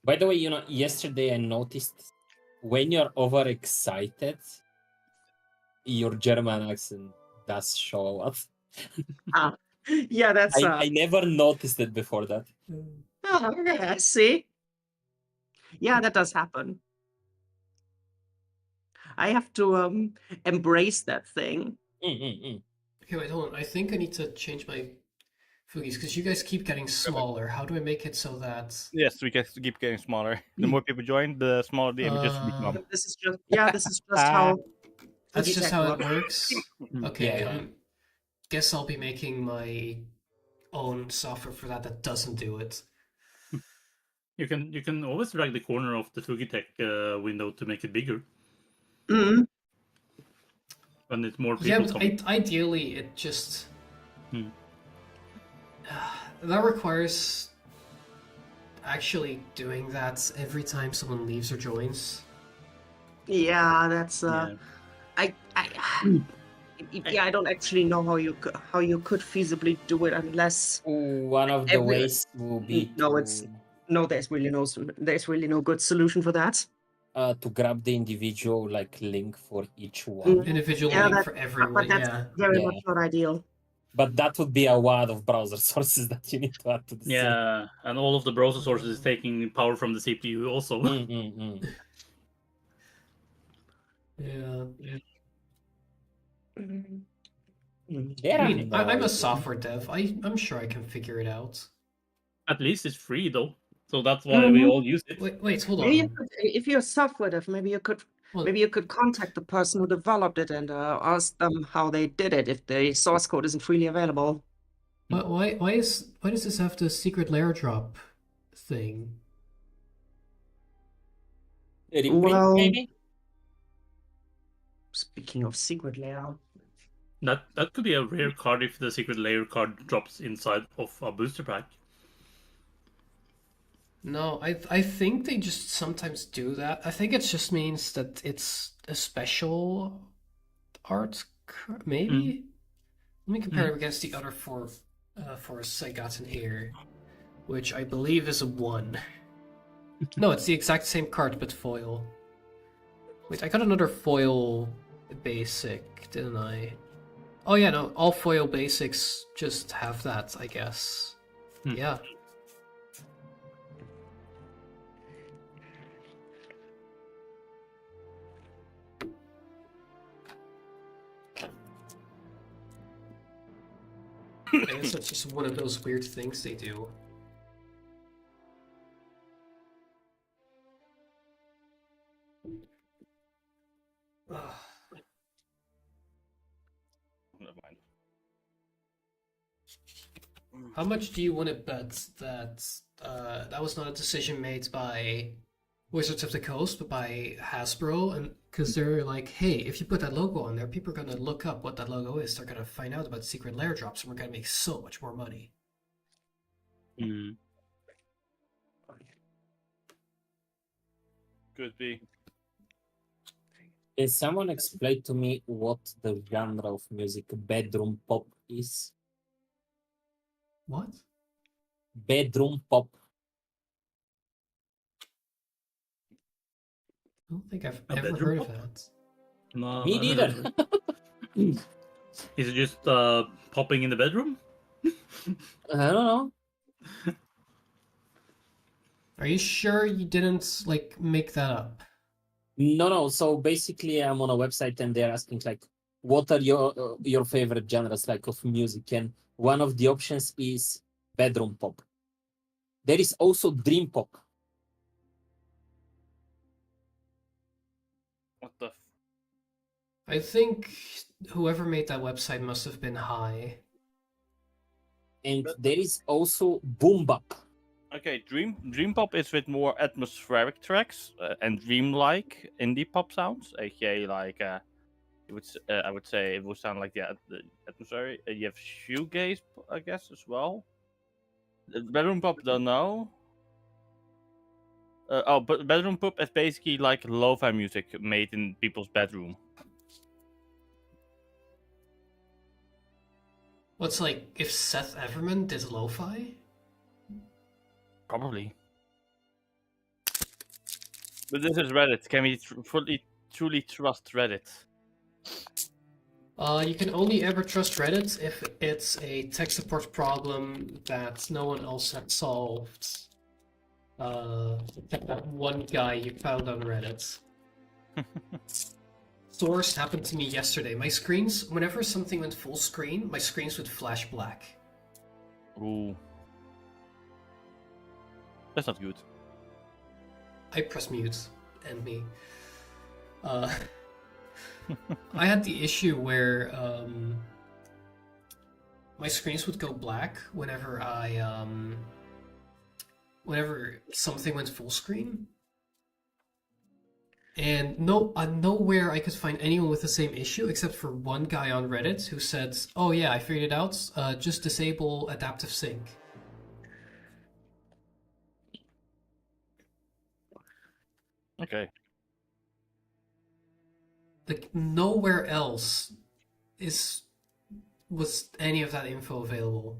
By the way, yesterday I noticed when you're overexcited, your German accent does show a lot. Yeah, that's I never noticed it before that. oh, okay, I see. Yeah, that does happen. I have to embrace that thing. Okay, wait, hold on. I think I need to change my Foogies because you guys keep getting smaller. How do I make it so that? Yes, we keep getting smaller. The more people join, the smaller the images become. This is just how. That's just Tech how it works. works. Okay, Yeah. guess I'll be making my own software for that doesn't do it. You can always drag the corner of the Tugitech window to make it bigger, Mm, and it's more Yeah, people but ideally it just Hmm. that requires actually doing that every time someone leaves or joins. yeah, that's Yeah. I don't actually know how you could feasibly do it unless One of the Every- ways will be No, there's really no good solution for that. to grab the individual link for each one. Individual Yeah, link for everyone, But that's yeah. very Yeah. much not ideal. But that would be a lot of browser sources that you need to add to the scene. Yeah, and all of the browser sources is taking power from the CPU also. Yeah. There I are mean, no I'm a ways. software dev. I'm sure I can figure it out. At least it's free though, so that's why we all use it. Wait, hold Maybe you on. could, if you're a software dev, maybe you could contact the person who developed it and ask them how they did it if the source code isn't freely available. Why does this have the secret layer drop thing? Reprint, Well- maybe? Speaking of secret layout, That could be a rare card if the secret layer card drops inside of a booster pack. No, I think they just sometimes do that. I think it just means that it's a special art, maybe. Let me compare it against the other four forests I got in here, which I believe is a 1. No, it's the exact same card but foil. Wait, I got another foil basic, didn't I? Oh yeah, no, all foil basics just have that, I guess. Yeah. I guess that's just one of those weird things they do. Ugh. Never mind. How much do you want to bet that that was not a decision made by Wizards of the Coast, but by Hasbro? And because they're like, hey, if you put that logo on there, people are gonna look up what that logo is. They're gonna find out about secret lair drops, and we're gonna make so much more money. Could be. Can someone explain to me what the genre of music bedroom pop is? What? Bedroom pop. I don't think I've A ever bedroom heard of pop? that. No, Me neither. Is it just popping in the bedroom? I don't know. Are you sure you didn't like make that up? No. So basically, I'm on a website and they're asking like, what are your favorite genres like of music, and one of the options is bedroom pop. There is also dream pop. What the? I think whoever made that website must have been high. And there is also boom bap. Okay, dream pop is with more atmospheric tracks and dreamlike indie pop sounds. Okay, like I would say it would sound like the atmospheric. You have shoegaze, I guess, as well. Bedroom pop, don't know. But bedroom pop is basically like lo-fi music made in people's bedroom. What's like if Seth Everman did lo-fi? Probably. But this is Reddit. Can we truly trust Reddit? You can only ever trust Reddit if it's a tech support problem that no one else had solved. Except that one guy you found on Reddit. Source happened to me yesterday. My screens, whenever something went full screen, my screens would flash black. Ooh. That's not good. I press mute and me. I had the issue where my screens would go black whenever whenever something went full screen. And nowhere I could find anyone with the same issue except for one guy on Reddit who said, "Oh yeah, I figured it out. Just disable adaptive sync." Okay. Like nowhere else was any of that info available.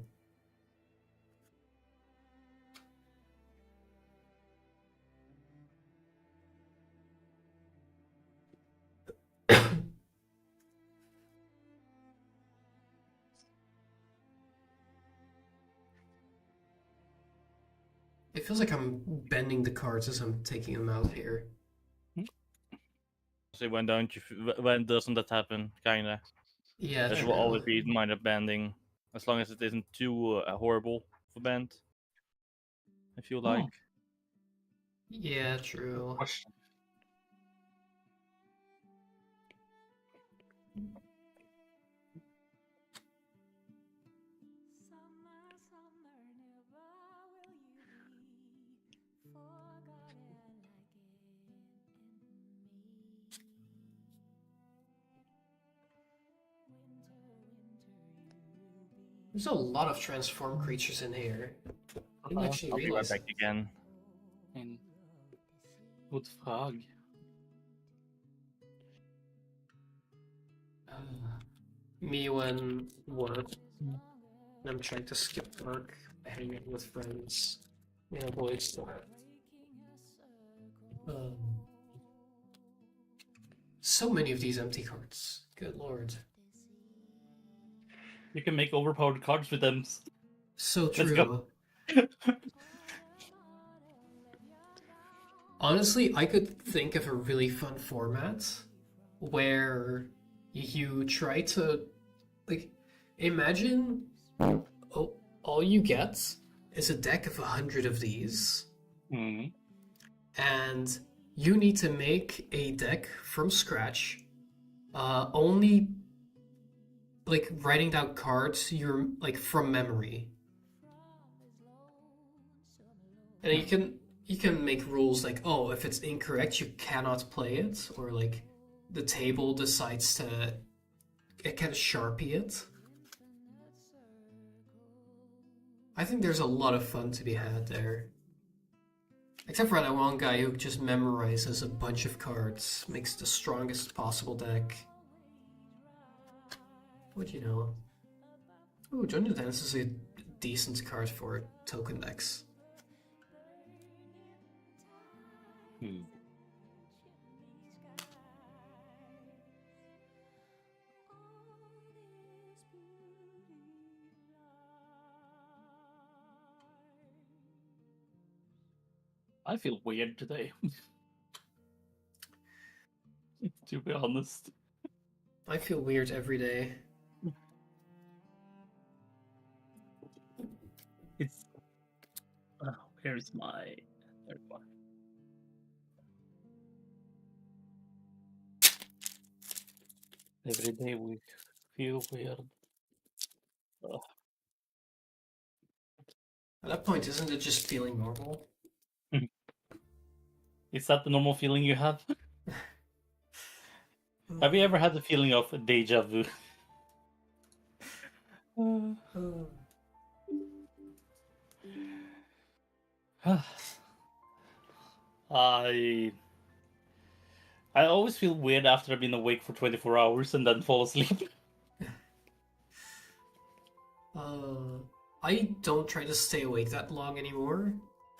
It feels like I'm bending the cards as I'm taking them out here. So when doesn't that happen? Kinda. Yeah, There true. will always be minor bending, as long as it isn't too horrible for bend. I feel like. Yeah, true. Question. There's a lot of transform creatures in here. I didn't actually I'll be right realize. back again. And good frog. Me when work. I'm trying to skip work, hang out with friends. Yeah, boys. So many of these empty cards. Good lord. You can make overpowered cards with them. So Let's true. go. Honestly, I could think of a really fun format where you try to, like, imagine all you get is a deck of 100 of these, and you need to make a deck from scratch, only like writing down cards you're like from memory, and you can make rules like, oh, if it's incorrect you cannot play it, or like the table decides to kind of sharpie it. I think there's a lot of fun to be had there. Except for that one guy who just memorizes a bunch of cards, makes the strongest possible deck. What you know? Ooh, Dungeon Dance is a decent card for token decks. I feel weird today. To be honest. I feel weird every day. It's where's my third one? Every day we feel weird. Ugh. At that point, isn't it just feeling normal? Is that the normal feeling you have? Have you ever had the feeling of deja vu? I always feel weird after I've been awake for 24 hours and then fall asleep. I don't try to stay awake that long anymore,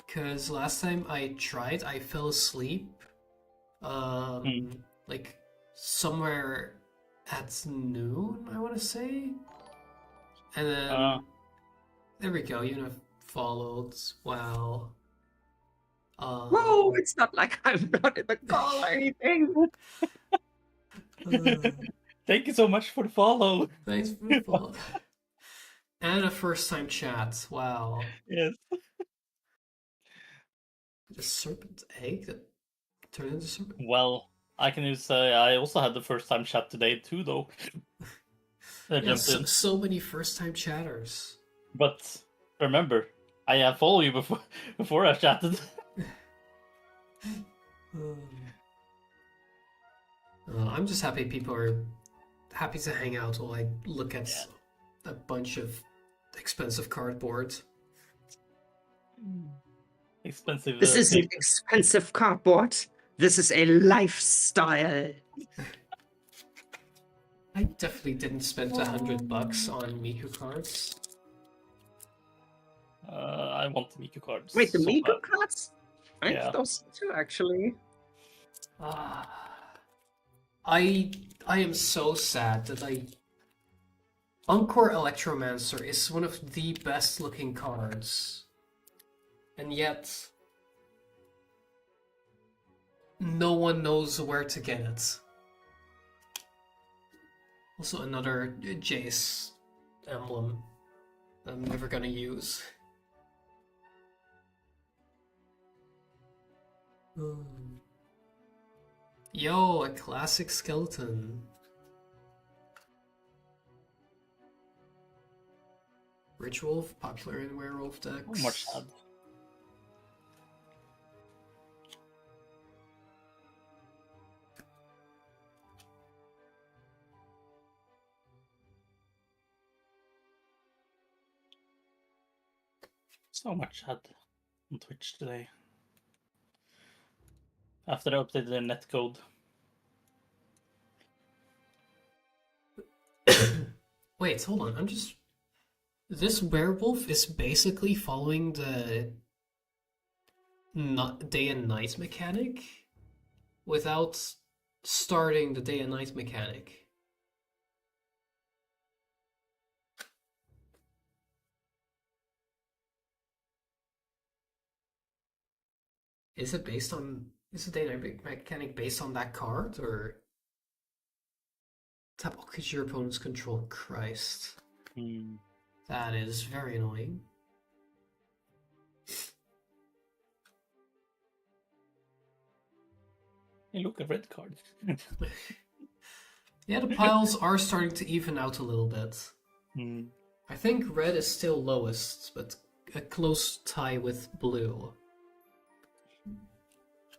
because last time I tried, I fell asleep, like somewhere at noon, I want to say, and then there we go. You know, followed. Wow. Whoa, it's not like I'm not in the call or anything. Thank you so much for the follow. Thanks for the follow. And a first time chat. Wow. Yes. A serpent egg that turned into serpent. Well, I can just say I also had the first time chat today too, though. I Yeah, jumped in. so many first time chatters. But remember, I followed you before I chatted. I'm just happy people are happy to hang out while I look at a bunch of expensive cardboard. Expensive. This isn't expensive cardboard. This is a lifestyle. I definitely didn't spend $100 on Miku cards. I want the Miku cards. Wait, the so Miku bad. cards? I Yeah. have those too, actually. I am so sad that Encore Electromancer is one of the best looking cards. And yet no one knows where to get it. Also another Jace emblem I'm never gonna use. Yo, a classic skeleton. Rich Wolf, popular in werewolf decks. Oh, much sad. So much sad on Twitch today. After they updated their netcode. Wait, hold on. This werewolf is basically following the day and night mechanic without starting the day and night mechanic. Is the day and night mechanic based on that card, or tap all creature your opponent's control? Christ. That is very annoying. Hey, look, a red card. Yeah, the piles are starting to even out a little bit. I think red is still lowest, but a close tie with blue.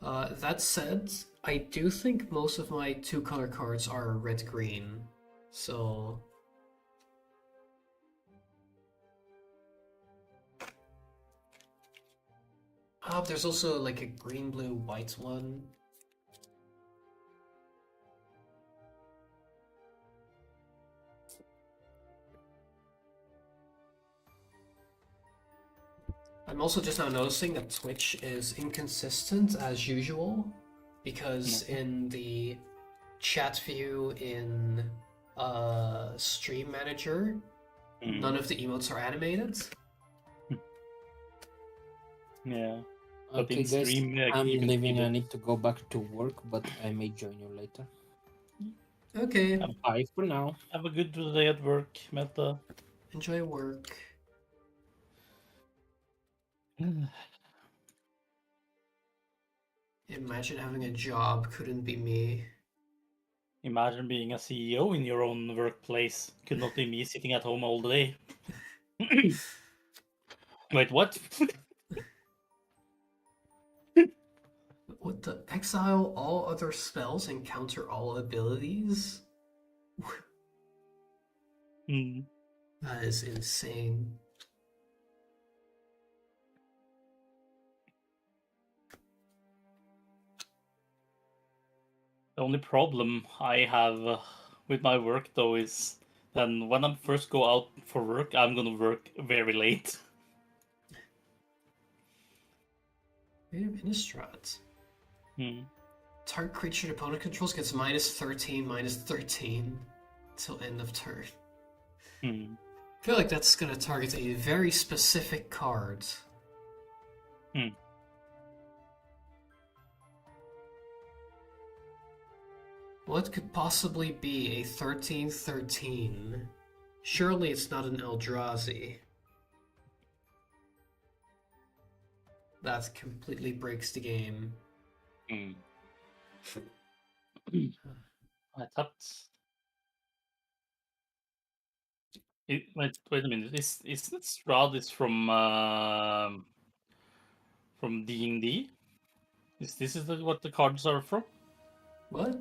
That said, I do think most of my two-color cards are red-green, so... there's also like a green-blue-white one. I'm also just now noticing that Twitch is inconsistent as usual, because in the chat view in Stream Manager, none of the emotes are animated. Yeah. Okay, in guys, stream, I'm you can leaving. see I the- need to go back to work, but I may join you later. Okay. Bye for now. Have a good day at work, Meta. Enjoy work. Imagine having a job couldn't be me. Imagine being a CEO in your own workplace. Could not be me sitting at home all day. Wait, what? What the? Exile all other spells and counter all abilities? Hmm. That is insane. The only problem I have with my work though is then when I first go out for work, I'm gonna work very late. We have Innistrad. Hmm. Target creature the opponent controls gets -13/-13 till end of turn. Hmm. I feel like that's gonna target a very specific card. Hmm. What could possibly be a 13/13? Surely it's not an Eldrazi. That completely breaks the game. Hmm. I thought. Wait a minute. Isn't Strahd is from D&D? Is what the cards are from? What?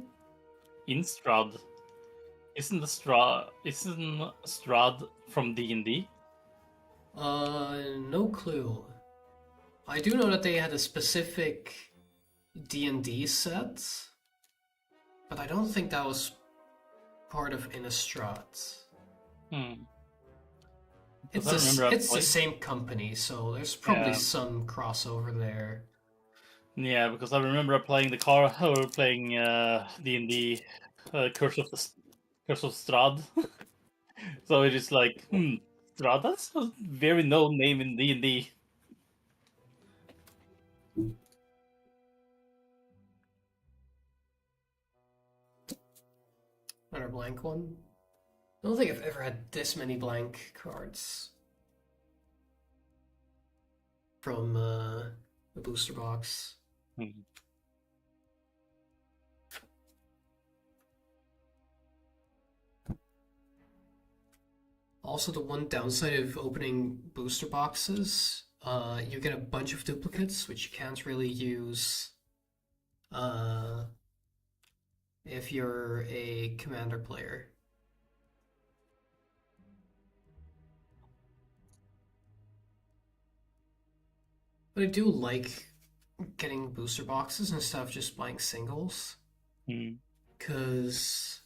Innistrad. Isn't Strahd from D&D? No clue. I do know that they had a specific D&D set, but I don't think that was part of Innistrad. Hmm. It's I remember the same company, so there's probably Yeah. some crossover there. Yeah, because I remember playing playing D&D Curse of Strahd. So it is like, Strahd, that's a very known name in D&D. Another blank one. I don't think I've ever had this many blank cards from the booster box. Hmm. Also, the one downside of opening booster boxes, you get a bunch of duplicates, which you can't really use if you're a commander player. But I do like getting booster boxes instead of just buying singles. Because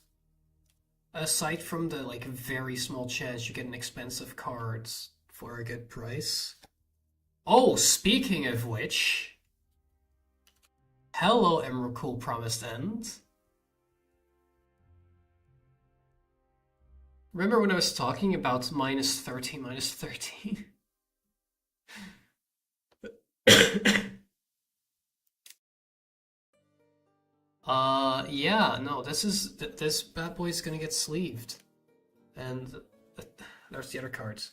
aside from the like very small chance you get an expensive card for a good price. Oh, speaking of which, hello Emrakul Promised End. Remember when I was talking about -13/-13? Yeah, no, this bad boy's gonna get sleeved. And there's the other cards.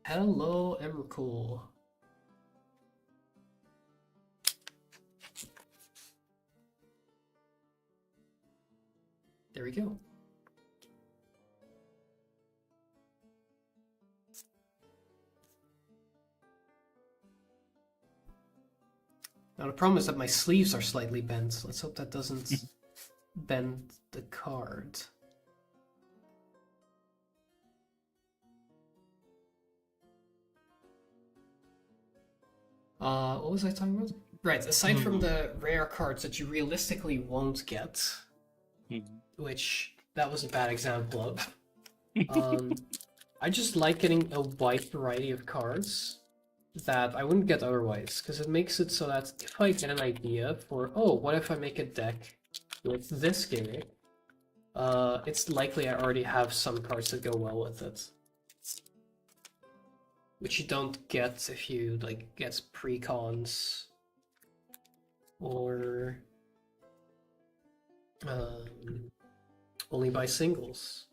Hello, Emrakul. There we go. Now the problem is that my sleeves are slightly bent. Let's hope that doesn't bend the card. What was I talking about? Right, aside from the rare cards that you realistically won't get, which that was a bad example of, I just like getting a wide variety of cards that I wouldn't get otherwise, because it makes it so that if I get an idea for, oh, what if I make a deck with this gimmick, it's likely I already have some cards that go well with it. Which you don't get if you like get precons or Only by singles.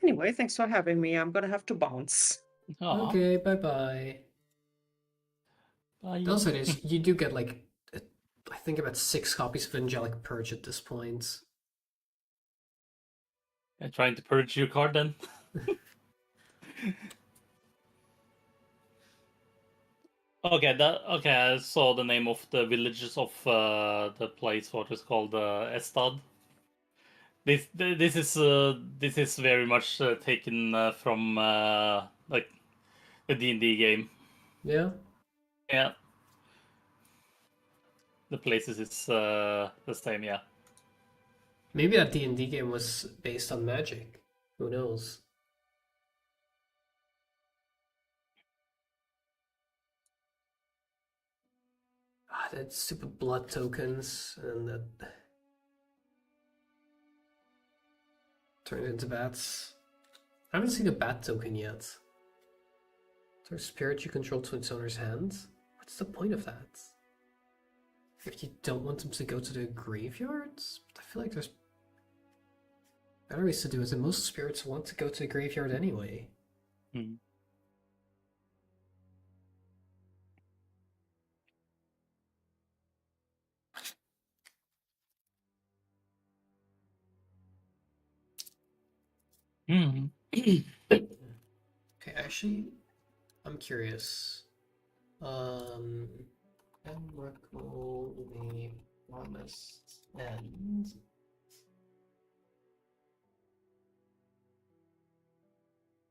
Anyway, thanks for having me. I'm gonna have to bounce. Aw, Okay, bye-bye. bye. Also, you do get like, I think about 6 copies of Angelic Purge at this point. I'm trying to purge your card then. Okay, I saw the name of the villages of the place. What is called Estad. This is very much taken from like the D&D game. Yeah. Yeah, the places is the same. Yeah. Maybe that D&D game was based on magic. Who knows? Ah, that stupid blood tokens and that turned into bats. I haven't seen a bat token yet. Turn spirit you control to its owner's hand? What's the point of that? If you don't want them to go to the graveyards? But I feel like there's better ways to do it, and most spirits want to go to the graveyard anyway. Hmm. Okay, actually, I'm curious. Emrakul, the promised end.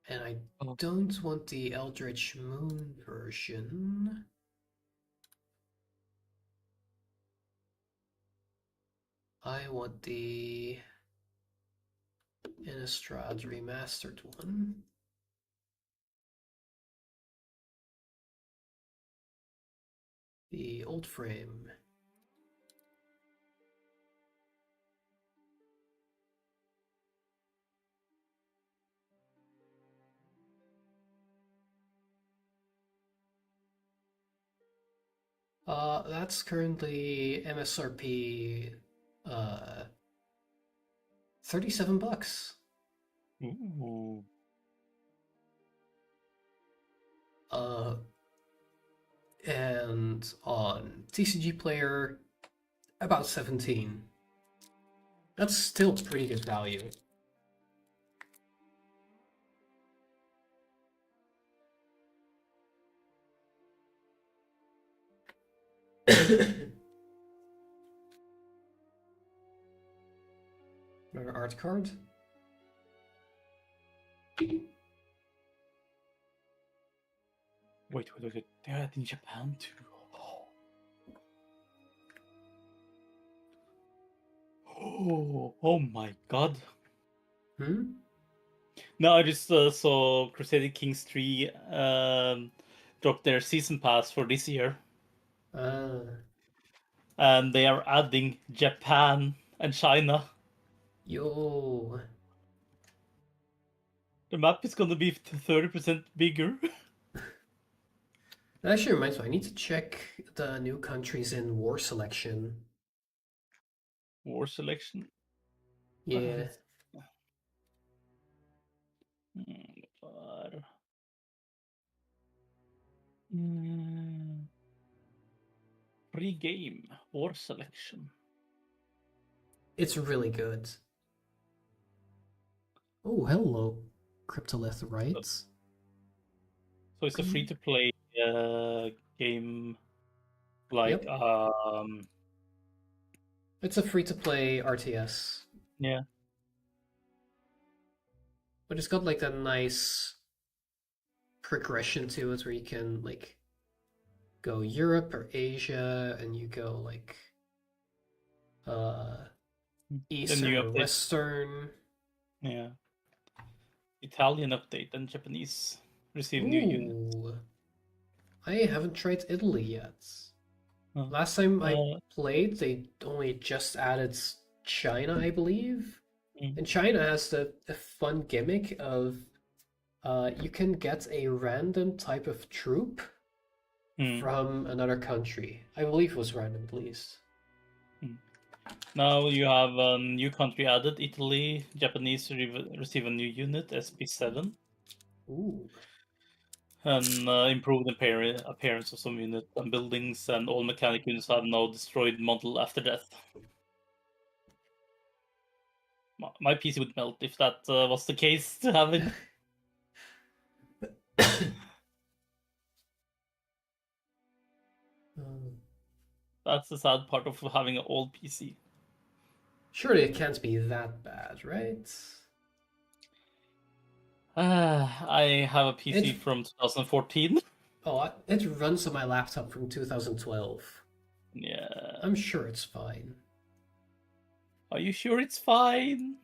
And I don't want the Eldritch Moon version. I want the Innistrad Remastered one. The old frame. That's currently MSRP 37 bucks. Ooh. And on TCG Player, about 17. That's still pretty good value. Another art card. Wait. They're at in Japan too. Oh my god. Hmm? No, I just saw Crusader Kings 3 drop their season pass for this year. And they are adding Japan and China. Yo. The map is gonna be 30% bigger. That actually reminds me, I need to check the new countries in war selection. War selection. Yeah. Free game. War selection. It's really good. Oh, hello, Cryptolith, right? So it's a free-to-play game, like Yep. It's a free-to-play RTS. Yeah. But it's got like a nice progression to it where you can like go Europe or Asia and you go like Eastern or Western. Yeah. Italian update and Japanese receive new units. I haven't tried Italy yet. Last time I played, they only just added China, I believe. And China has the fun gimmick of you can get a random type of troop from another country. I believe it was random, at least. Now you have a new country added. Italy, Japanese receive a new unit, SP7. Ooh. And improved appearance of some units and buildings, and all mechanic units have now destroyed model after death. My PC would melt if that was the case to have it. That's the sad part of having an old PC. Surely it can't be that bad, right? I have a PC It- from 2014. Oh, it runs on my laptop from 2012. Yeah. I'm sure it's fine. Are you sure it's fine?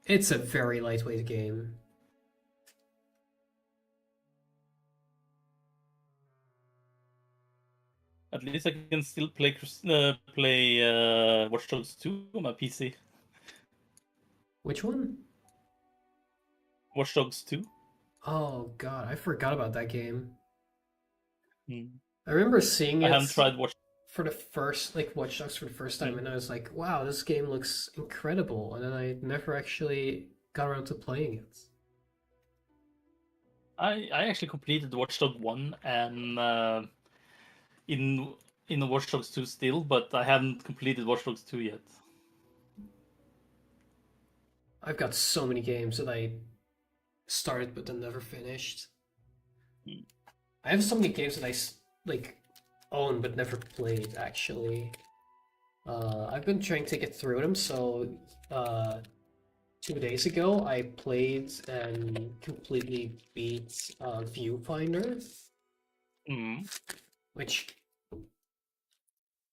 It's a very lightweight game. At least I can still play Watch Dogs 2 on my PC. Which one? Watch Dogs 2. Oh god, I forgot about that game. Hmm. I remember seeing I it haven't tried for the first, like, Watch Dogs for the first time, and I was like, wow, this game looks incredible, and then I never actually got around to playing it. I actually completed Watch Dogs 1 and in Watch Dogs 2 still, but I haven't completed Watch Dogs 2 yet. I've got so many games that I started but then never finished. I have so many games that I like own but never played, actually. I've been trying to get through them, so 2 days ago I played and completely beat Viewfinder, which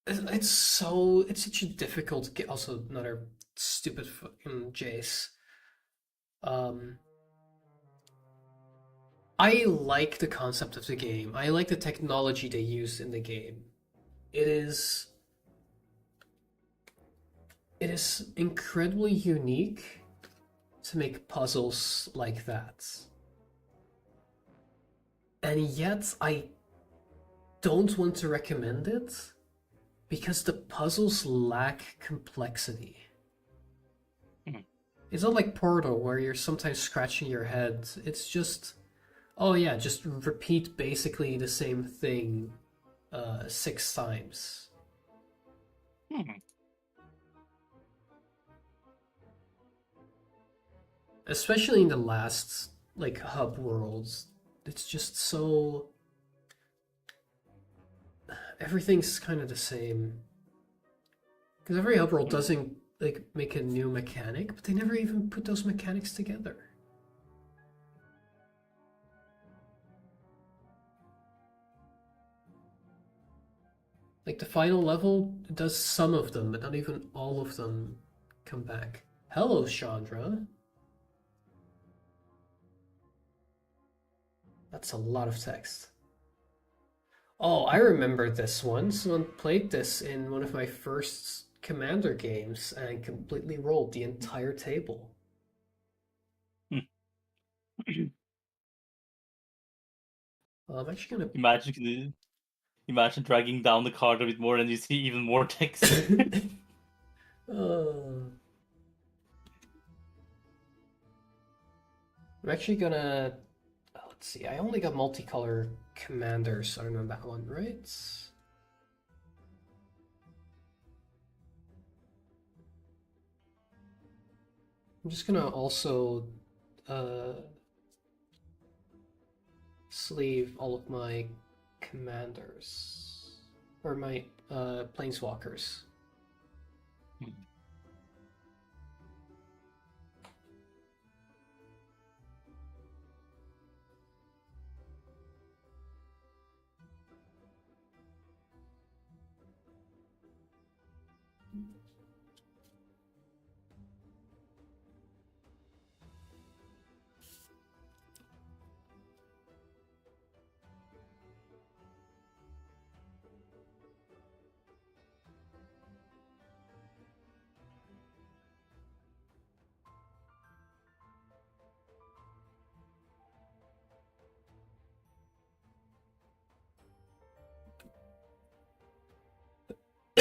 it's such a difficult game. Also, another stupid fucking Jace. I like the concept of the game. I like the technology they use in the game. It is incredibly unique to make puzzles like that. And yet I don't want to recommend it because the puzzles lack complexity. It's not like Portal where you're sometimes scratching your head. It's just, oh yeah, just repeat basically the same thing 6 times. Especially in the last, like, hub worlds. It's just so... everything's kind of the same. Because every hub world doesn't, like, make a new mechanic, but they never even put those mechanics together. Like, the final level does some of them, but not even all of them come back. Hello, Chandra. That's a lot of text. Oh, I remember this one. Someone played this in one of my first Commander games and completely rolled the entire table. I'm actually gonna... Imagine dragging down the card a bit more and you see even more text. I'm actually gonna... let's see, I only got multicolor commanders other than that one, right? I'm just gonna also sleeve all of my commanders, or my planeswalkers.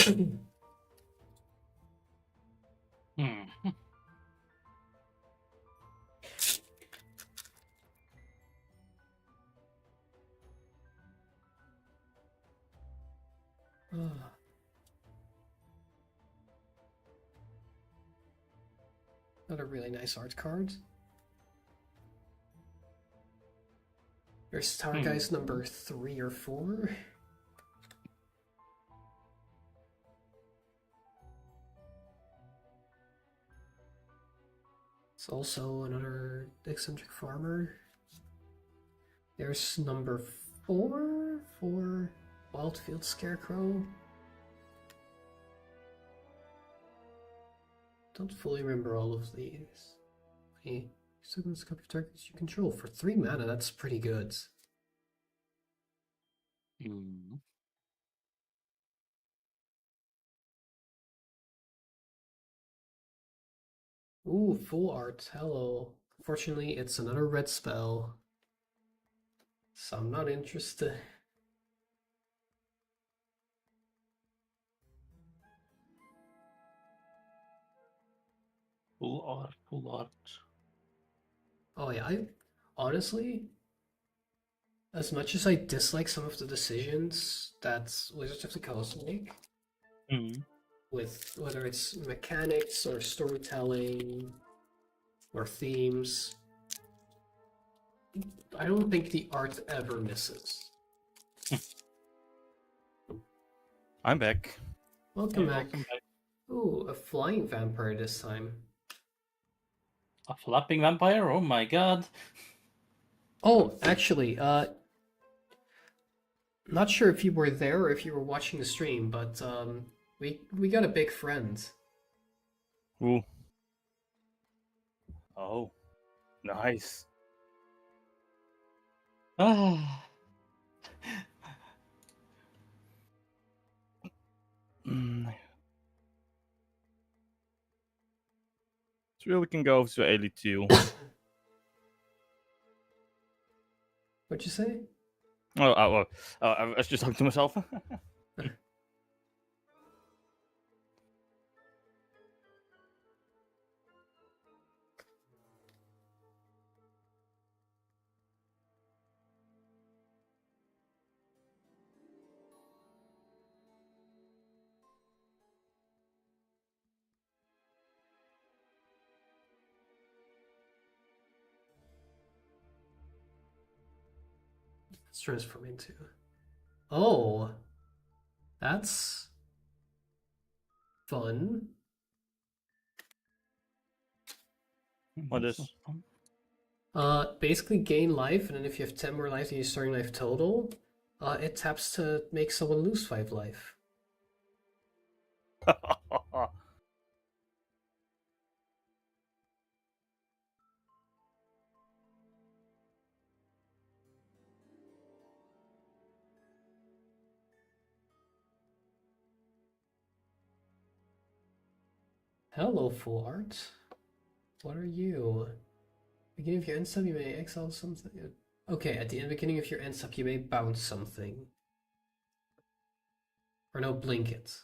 Hmm. Ah. Another really nice art card. There's Tower Guys number 3 or 4. It's also another eccentric farmer. There's number 4 for Wildfield Scarecrow. Don't fully remember all of these. Hey, sequence copy of targets you control for 3 mana. That's pretty good. Hmm. Ooh, full art. Hello. Unfortunately, it's another red spell. So I'm not interested. Full art, full art. Oh yeah, I honestly, as much as I dislike some of the decisions that Wizards of the Coast make, Hmm. with whether it's mechanics or storytelling or themes, I don't think the art ever misses. I'm back. Welcome Hey, back. welcome back. Ooh, a flying vampire this time. A flapping vampire? Oh my god. Oh, actually, not sure if you were there or if you were watching the stream, but we got a big friend. Ooh. Oh, nice. Ah. Mm. So we can go to 82. What'd you say? I was just talking to myself. Let's transform into. Oh, that's fun. What That's is? not fun. Basically gain life, and then if you have 10 more life than your starting life total, it taps to make someone lose 5 life. Hello, full art. What are you? Beginning of your end step, you may exile something. Okay, at the beginning of your end step, you may bounce something. Or no, blink it.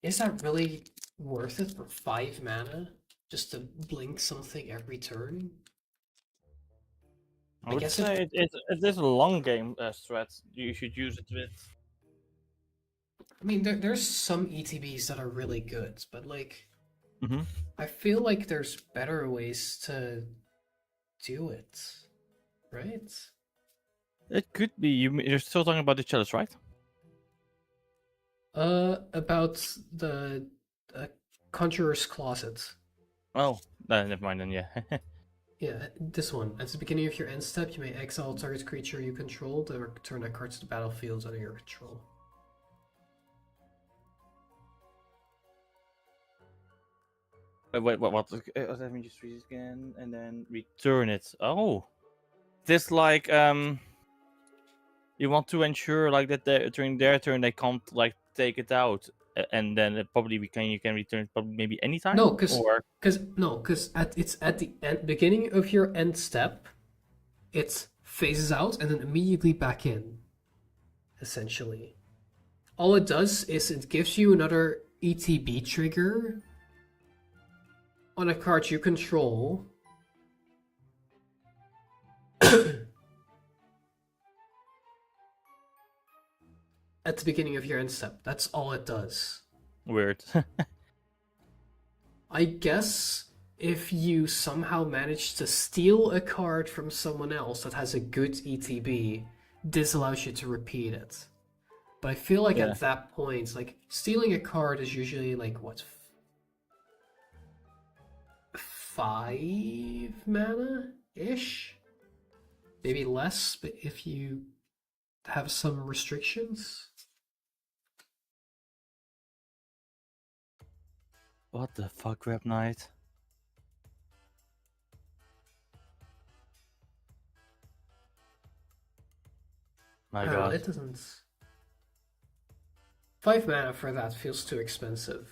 Is that really worth it for 5 mana? Just to blink something every turn? I would guess if say it is a long game strat. You should use it with. I mean, there's some ETBs that are really good, but like, Mhm. I feel like there's better ways to do it, right? It could be. You're still talking about the chalice, right? About the Conjurer's Closet. Oh, never mind then. Yeah. Yeah, this one. At the beginning of your end step, you may exile target creature you control to return that card to the battlefield under your control. Wait, what? Let me just read it again and then return it. Oh, this like You want to ensure like that during their turn they can't like take it out, and then probably you can return it probably maybe anytime. No, because or it's at the beginning of your end step, it phases out and then immediately back in. Essentially, all it does is it gives you another ETB trigger on a card you control. At the beginning of your end step. That's all it does. weird. I guess if you somehow manage to steal a card from someone else that has a good ETB, this allows you to repeat it. But I feel like at that point, like, stealing a card is usually like, what? 5 mana-ish? Maybe less, but if you have some restrictions. What the fuck, Rep Knight? My god. It doesn't. 5 mana for that feels too expensive.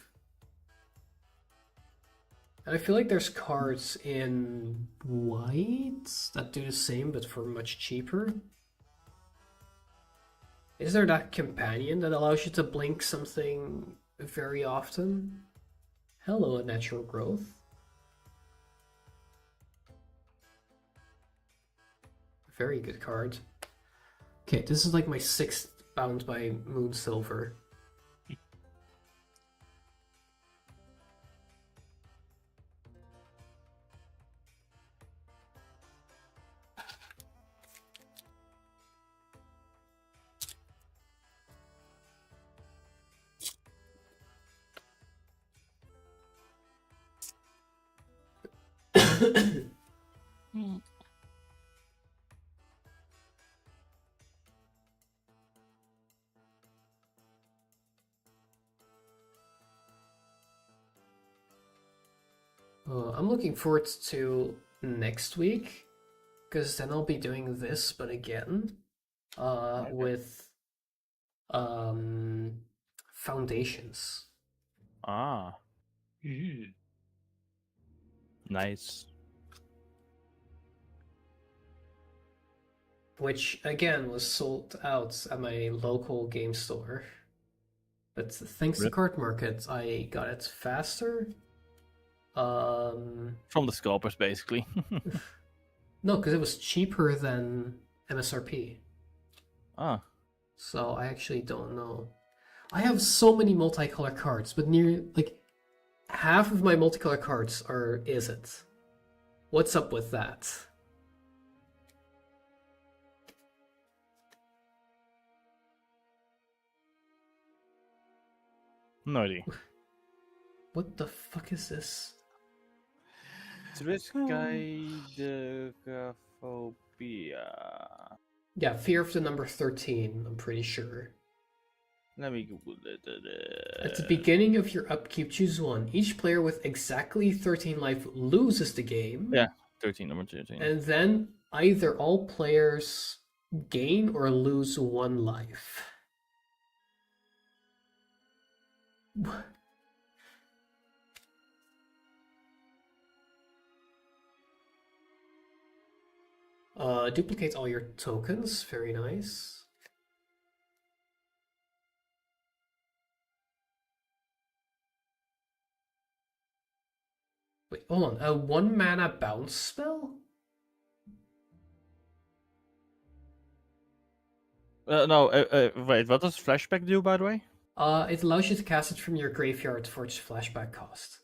And I feel like there's cards in white that do the same but for much cheaper. Is there that companion that allows you to blink something very often? Hello, natural growth. Very good card. Okay, this is like my 6th bound by Moon Silver. I'm looking forward to next week, because then I'll be doing this, but again, with foundations. Ah, nice. Which again was sold out at my local game store. But thanks to Card Market, I got it faster. From the scalpers, basically. No, because it was cheaper than MSRP. Ah. So I actually don't know. I have so many multicolor cards, but near like half of my multicolor cards are Izzet. What's up with that? No idea. What the fuck is this? Triskaidekaphobia. Yeah, Fear of the number 13, I'm pretty sure. Let me Google it. At the beginning of your upkeep, choose one. Each player with exactly 13 life loses the game. Yeah, 13, number 13. And then either all players gain or lose 1 life. Duplicate all your tokens. Very nice. Wait, hold on. A 1 mana bounce spell? No, wait, what does flashback do, by the way? It allows you to cast it from your graveyard for its flashback cost.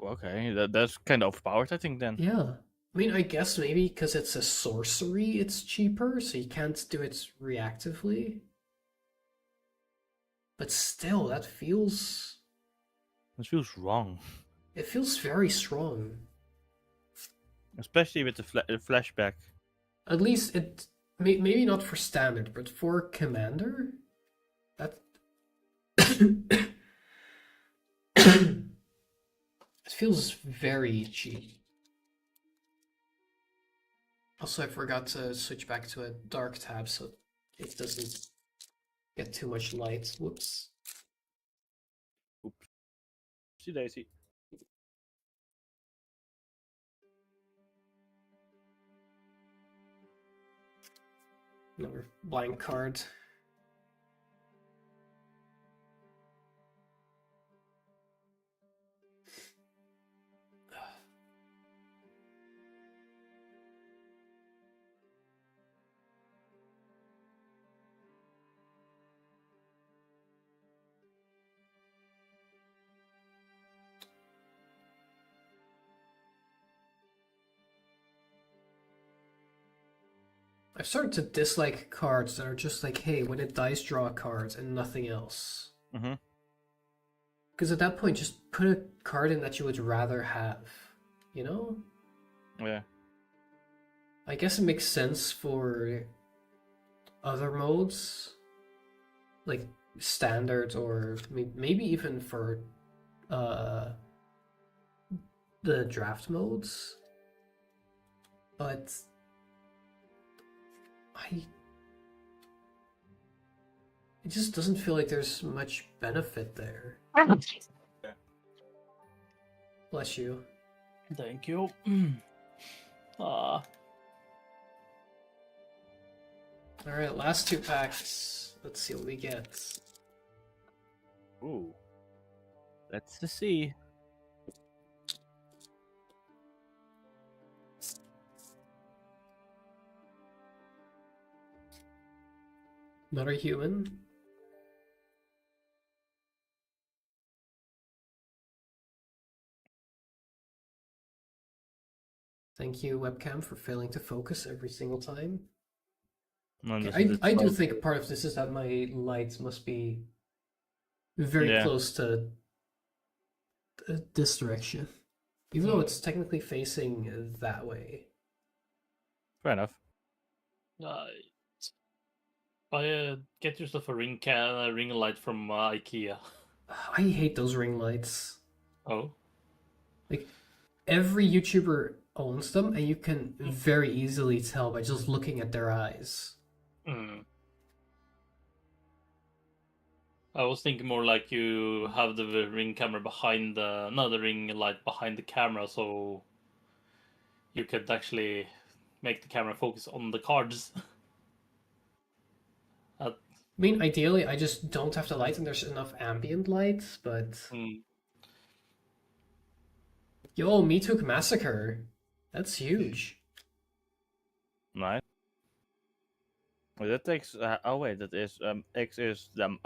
Okay, that's kind of overpowered, I think, then. Yeah. I mean, I guess maybe because it's a sorcery, it's cheaper, so you can't do it reactively. But still, that feels... It feels wrong. It feels very strong. Especially with the flashback. At least it... Maybe not for standard, but for commander? That... It feels very cheap. Also, I forgot to switch back to a dark tab so it doesn't get too much light. Whoops. See Daisy. Another blank card. I've started to dislike cards that are just like, hey, when it dies, draw a card and nothing else. Mm-hmm. Because at that point, just put a card in that you would rather have, you know? Yeah. I guess it makes sense for other modes, like standard, or maybe even for the draft modes. But it just doesn't feel like there's much benefit there. Bless you. Thank you. Ah, Alright, last 2 packs. Let's see what we get. Ooh. Let's see. Not a human. Thank you, webcam, for failing to focus every single time. No, Okay, this is I do slow. think part of this is that my lights must be very Yeah. close to this direction. Even though it's technically facing that way. Fair enough. get yourself a ring light from IKEA. I hate those ring lights. Oh, Like, every YouTuber owns them, and you can very easily tell by just looking at their eyes. I was thinking more like you have the ring camera behind the ring light behind the camera, so you could actually make the camera focus on the cards. I mean, ideally, I just don't have the light and there's enough ambient light, but... Yo, Me Took Massacre. That's huge. Nice. Well, that takes. Oh wait, that is X is no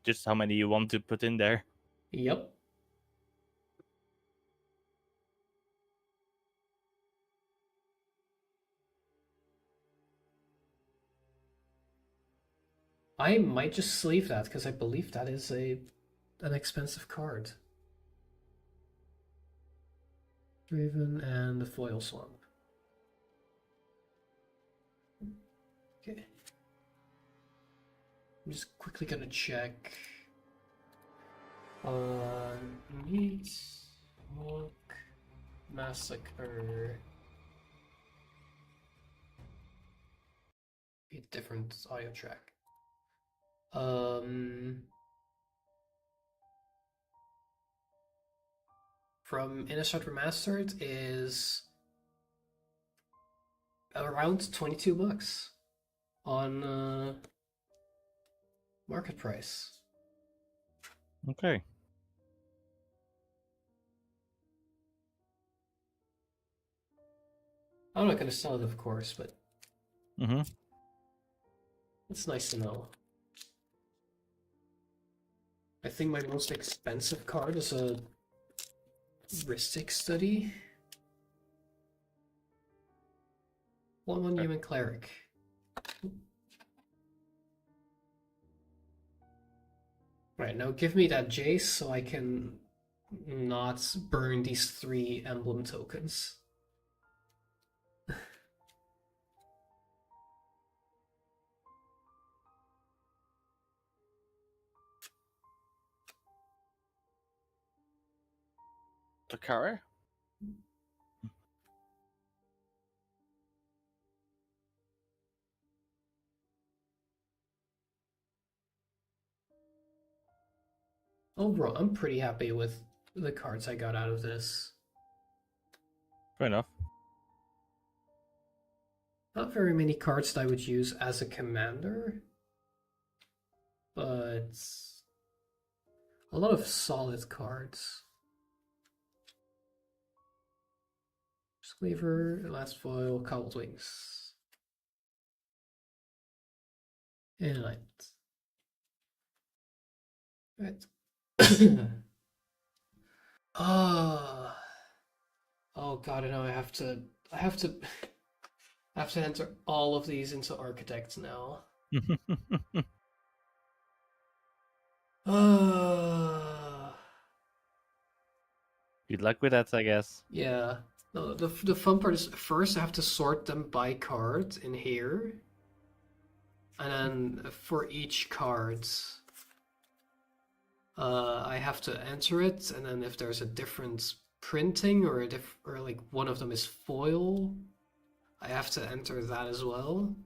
just how many you want to put in there. Yep. I might just sleeve that because I believe that is an expensive card. Raven and the Foil Swamp. Okay. I'm just quickly gonna check. Meat, Smoke, Massacre. A different audio track. From Innistrad Remastered is around $22 on market price. Okay. I'm not gonna sell it, of course, but Mm-hmm. it's nice to know. I think my most expensive card is a Ristic Study. 1/1 Human Cleric. Right, now give me that Jace so I can not burn these 3 emblem tokens. Takara? Overall, I'm pretty happy with the cards I got out of this. Fair enough. Not very many cards that I would use as a commander, but a lot of solid cards. Cleaver, Last Foil, Cobbled Wings. And Knight. Right. Oh god, I know I have to enter all of these into Architect now. Good luck with that, I guess. Yeah. No, the fun part is first I have to sort them by card in here. And then for each card, I have to enter it, and then if there's a different printing or like one of them is foil, I have to enter that as well.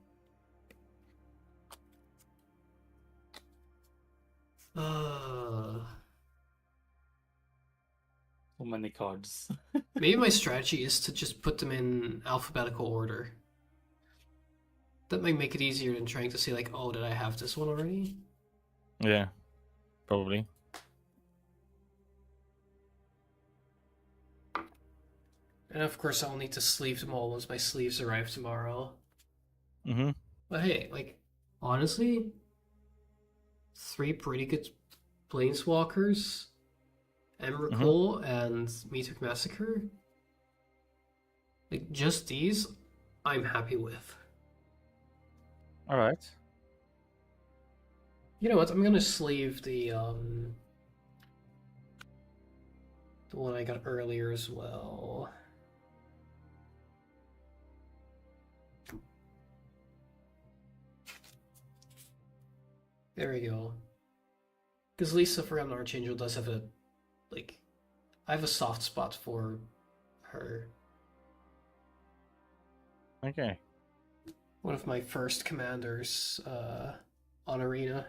So many cards. Maybe my strategy is to just put them in alphabetical order. That might make it easier than trying to see like, oh, did I have this one already? Yeah, probably. And of course I'll need to sleeve them all once my sleeves arrive tomorrow. Mm-hmm. But hey, like, honestly, 3 pretty good Planeswalkers, Emrakul and Meathook Massacre. Like, just these, I'm happy with. Alright. You know what, I'm gonna sleeve the one I got earlier as well. There we go. Because Lisa from Archangel does have a, like, I have a soft spot for her. Okay. One of my first commanders on Arena.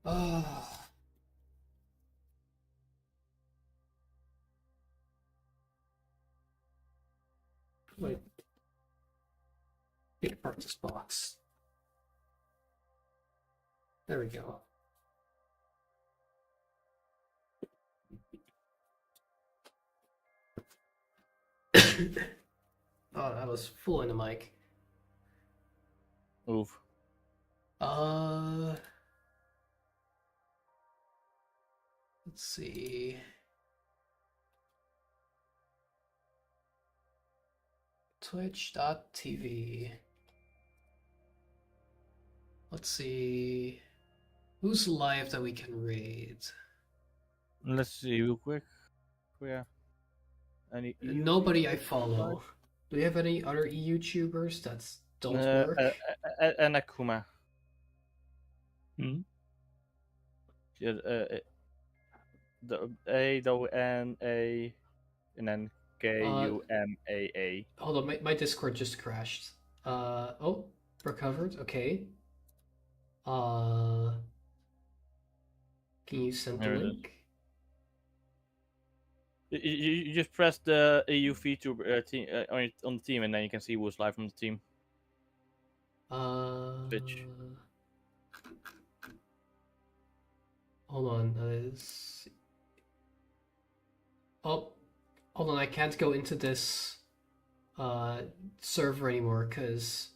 Oh. Wait. Take apart this box. There we go. Oh, that was full in the mic. Oof. Let's see. Twitch.tv. Let's see. Who's live that we can raid? Let's see real quick. Yeah. Any Nobody I follow. Do we have any other YouTubers that don't work? and Akuma. Hmm? Yeah, the A-N-A and then K-U-M-A-A. Hold on, my Discord just crashed. Oh, recovered. Okay. Can you send the There it is. link? You just press the EU feature team, on the team, and then you can see who's live from the team. Twitch. Hold on. Oh, hold on. I can't go into this server anymore because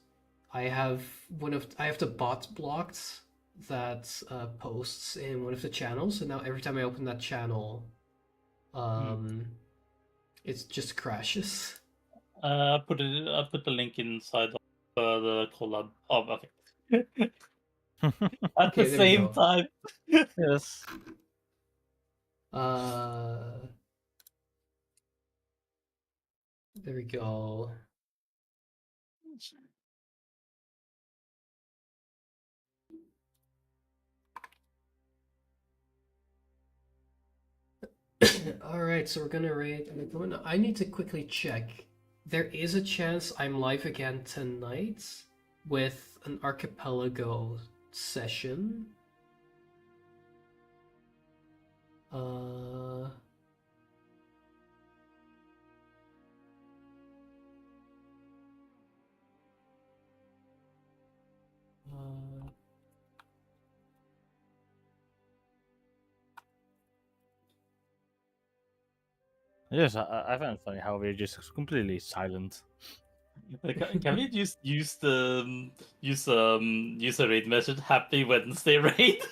I have the bot blocked that posts in one of the channels, and now every time I open that channel, it just crashes. I put the link inside of the collab. Oh, okay. At Okay, the there we same go. time. Yes. There we go. Alright, so we're gonna raid. I need to quickly check. There is a chance I'm live again tonight with an archipelago session. Yes, I find it funny how we're just completely silent. Can we just use the use a raid message Happy Wednesday raid?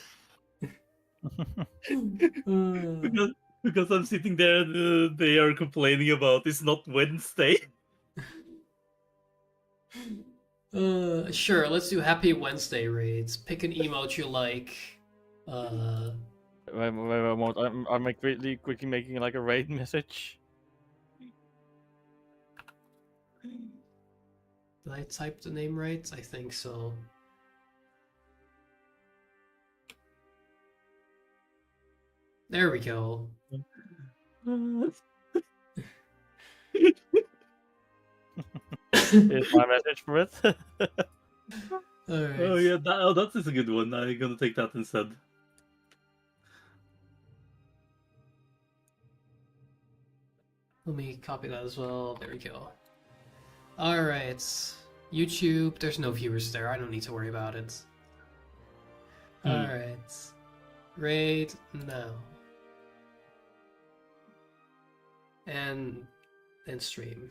because I'm sitting there and they are complaining about it's not Wednesday. Sure, let's do Happy Wednesday raids. Pick an emote you like. Wait, I'm like really quickly making like a raid message. Did I type the name right? I think so. There we go. Here's my message for it. Alright. Oh yeah, that is a good one. I'm gonna take that instead. Let me copy that as well. There we go. Alright. YouTube, there's no viewers there. I don't need to worry about it. Alright. Raid now. And stream.